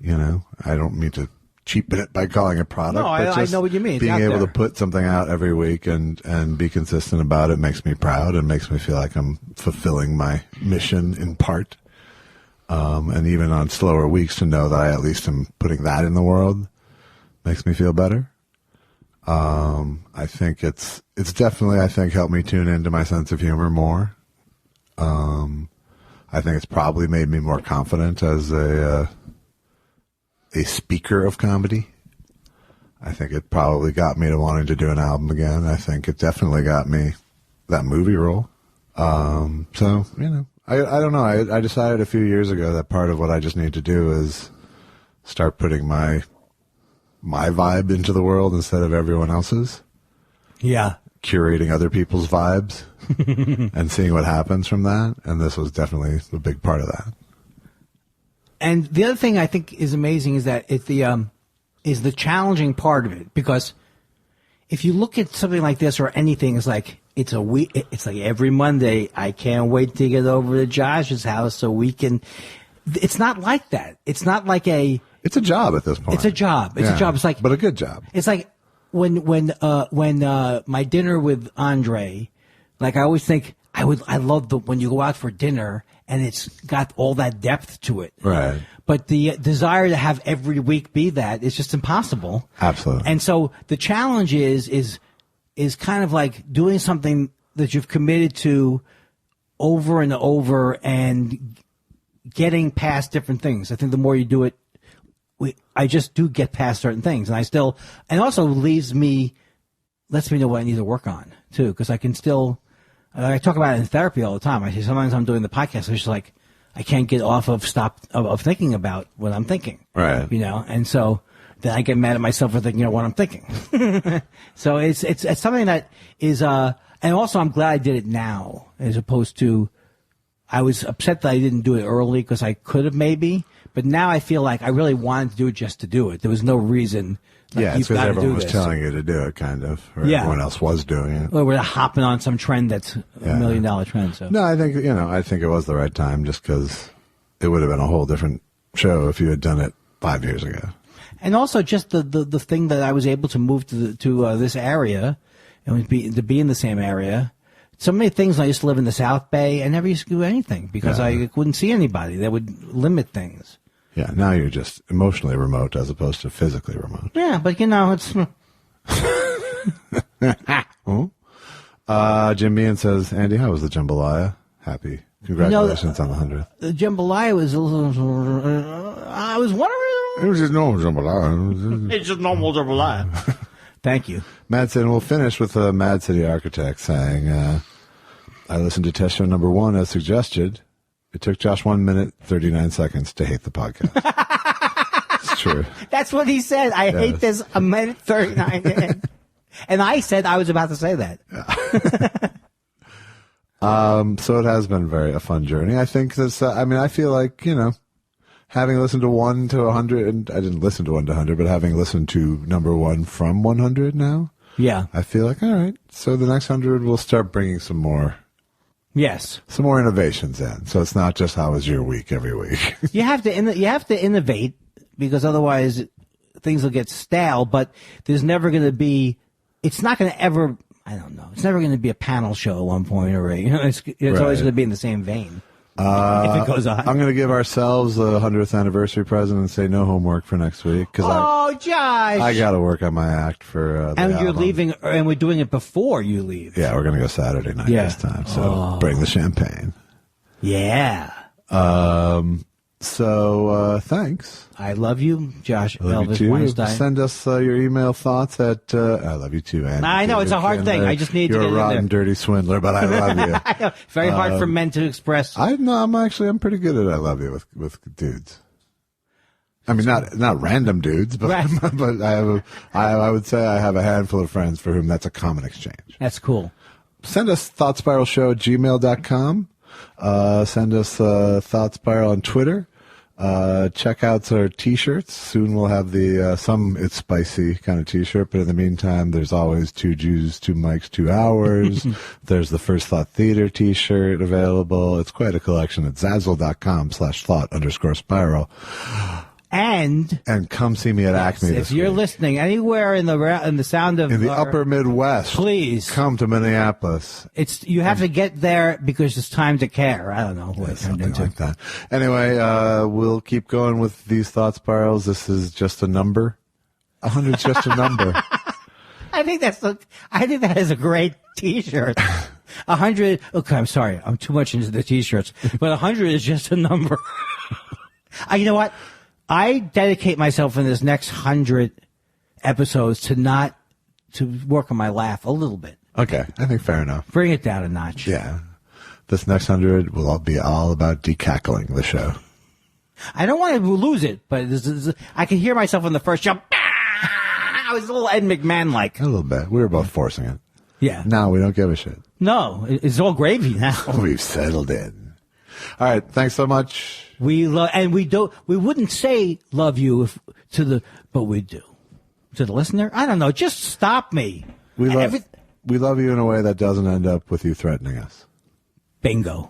I don't mean to cheapen it by calling it product. No, but I know what you mean. Being It's out able there. to put something out every week and be consistent about it makes me proud and makes me feel like I'm fulfilling my mission in part. And even on slower weeks, to know that I at least am putting that in the world makes me feel better. I think it's definitely, helped me tune into my sense of humor more. I think it's probably made me more confident as a speaker of comedy. I think it probably got me to wanting to do an album again. I think it definitely got me that movie role. So, I don't know. I decided a few years ago that part of what I just need to do is start putting my vibe into the world instead of everyone else's. Yeah. Curating other people's vibes and seeing what happens from that. And this was definitely a big part of that. And the other thing I think is amazing is that it's the challenging part of it, because if you look at something like this or anything, it's like it's a week. It's like every Monday. I can't wait to get over to Josh's house so we can. It's not like that. It's not like a. It's a job at this point. It's a job. It's a job. It's like, but a good job. It's like when my dinner with Andre, I always think I love when you go out for dinner and it's got all that depth to it. Right. But the desire to have every week be that is just impossible. Absolutely. And so the challenge is kind of like doing something that you've committed to over and over and getting past different things. I think the more you do it, I just do get past certain things, and also lets me know what I need to work on too, because I I talk about it in therapy all the time. I say sometimes I'm doing the podcast, it's just like I can't get off of thinking about what I'm thinking. Right. You know, and so then I get mad at myself for thinking of what I'm thinking. So it's something that is, and also I'm glad I did it now as opposed to, I was upset that I didn't do it early because I could have maybe, but now I feel like I really wanted to do it just to do it. There was no reason. Like, Yeah, it's you've because got to everyone do was this. telling you to do it, kind of. Or Yeah. everyone else was doing it. Or we're hopping on some trend that's $1 million trend. So No, I think it was the right time just because it would have been a whole different show if you had done it 5 years ago. And also just the thing that I was able to move to this area and to be in the same area. So many things. I used to live in the South Bay. I never used to do anything because I couldn't see anybody. That would limit things. Yeah, now you're just emotionally remote as opposed to physically remote. Yeah, but it's. Jim Meehan says, Andy, how was the jambalaya? Happy. Congratulations on the 100th. The jambalaya was a little. I was wondering. It was just normal jambalaya. It's just normal jambalaya. Thank you. Madsen, we'll finish with Mad City Architect saying, I listened to test show number 1 as suggested. It took Josh 1 minute, 39 seconds to hate the podcast. It's true. That's what he said. I hate this a minute 39 in. And I said I was about to say that. So it has been a fun journey. I think this, I feel like, having listened to 1 to 100, and I didn't listen to 1 to 100, but having listened to number 1 from 100 now, Yeah. I feel like, all right, so the next 100 we'll start bringing some more Yes. innovations in. So it's not just how was your week every week. You have to innovate because otherwise things will get stale, but there's never going to be, it's not going to ever, I don't know, it's never going to be a panel show at one point or it's Right. always going to be in the same vein. If it goes on. I'm going to give ourselves the 100th anniversary present and say no homework for next week because Josh! I got to work on my act for the And you're album. leaving, and we're doing it before you leave. Yeah, we're going to go Saturday night this time. So bring the champagne. Yeah. So thanks. I love you, Josh. I love Elvis you too. Weinstein. Send us your email thoughts at I love you too, Andy. I know, it's a hard thing. I just need to You're get a in rotten, there. dirty swindler, but I love you. I know. Very hard for men to express. I'm pretty good at I love you with dudes. I mean, not random dudes, but Right. but I would say I have a handful of friends for whom that's a common exchange. That's cool. Send us thoughtspiralshow@gmail.com. Send us Thought Spiral on Twitter. Check out our t-shirts. Soon we'll have the some It's Spicy kind of t-shirt, but in the meantime, there's always 2 Jews, 2 mics, 2 hours. There's the First Thought Theater t-shirt available. It's quite a collection at zazzle.com/thought_spiral. And come see me at Acme if this you're week. listening anywhere in the sound of In the our- upper Midwest, please come to Minneapolis. you have to get there because it's time to care. I don't know what it turned Something into. like that. Anyway, we'll keep going with these thought spirals. This is just a number. 100's just a number. I think that is a great T-shirt. 100. Okay, I'm sorry, I'm too much into the T-shirts, but 100 is just a number. You know what? I dedicate myself in this next 100 episodes to work on my laugh a little bit. Okay, I think fair enough. Bring it down a notch. Yeah. This next 100 will all be all about decackling the show. I don't want to lose it, but I can hear myself in the first show. I was a little Ed McMahon-like. A little bit. We were both forcing it. Yeah. Now we don't give a shit. No, it's all gravy now. We've settled in. All right. Thanks so much. We love, and we wouldn't say love you but we do. To the listener? I don't know. Just stop me. We love you in a way that doesn't end up with you threatening us. Bingo.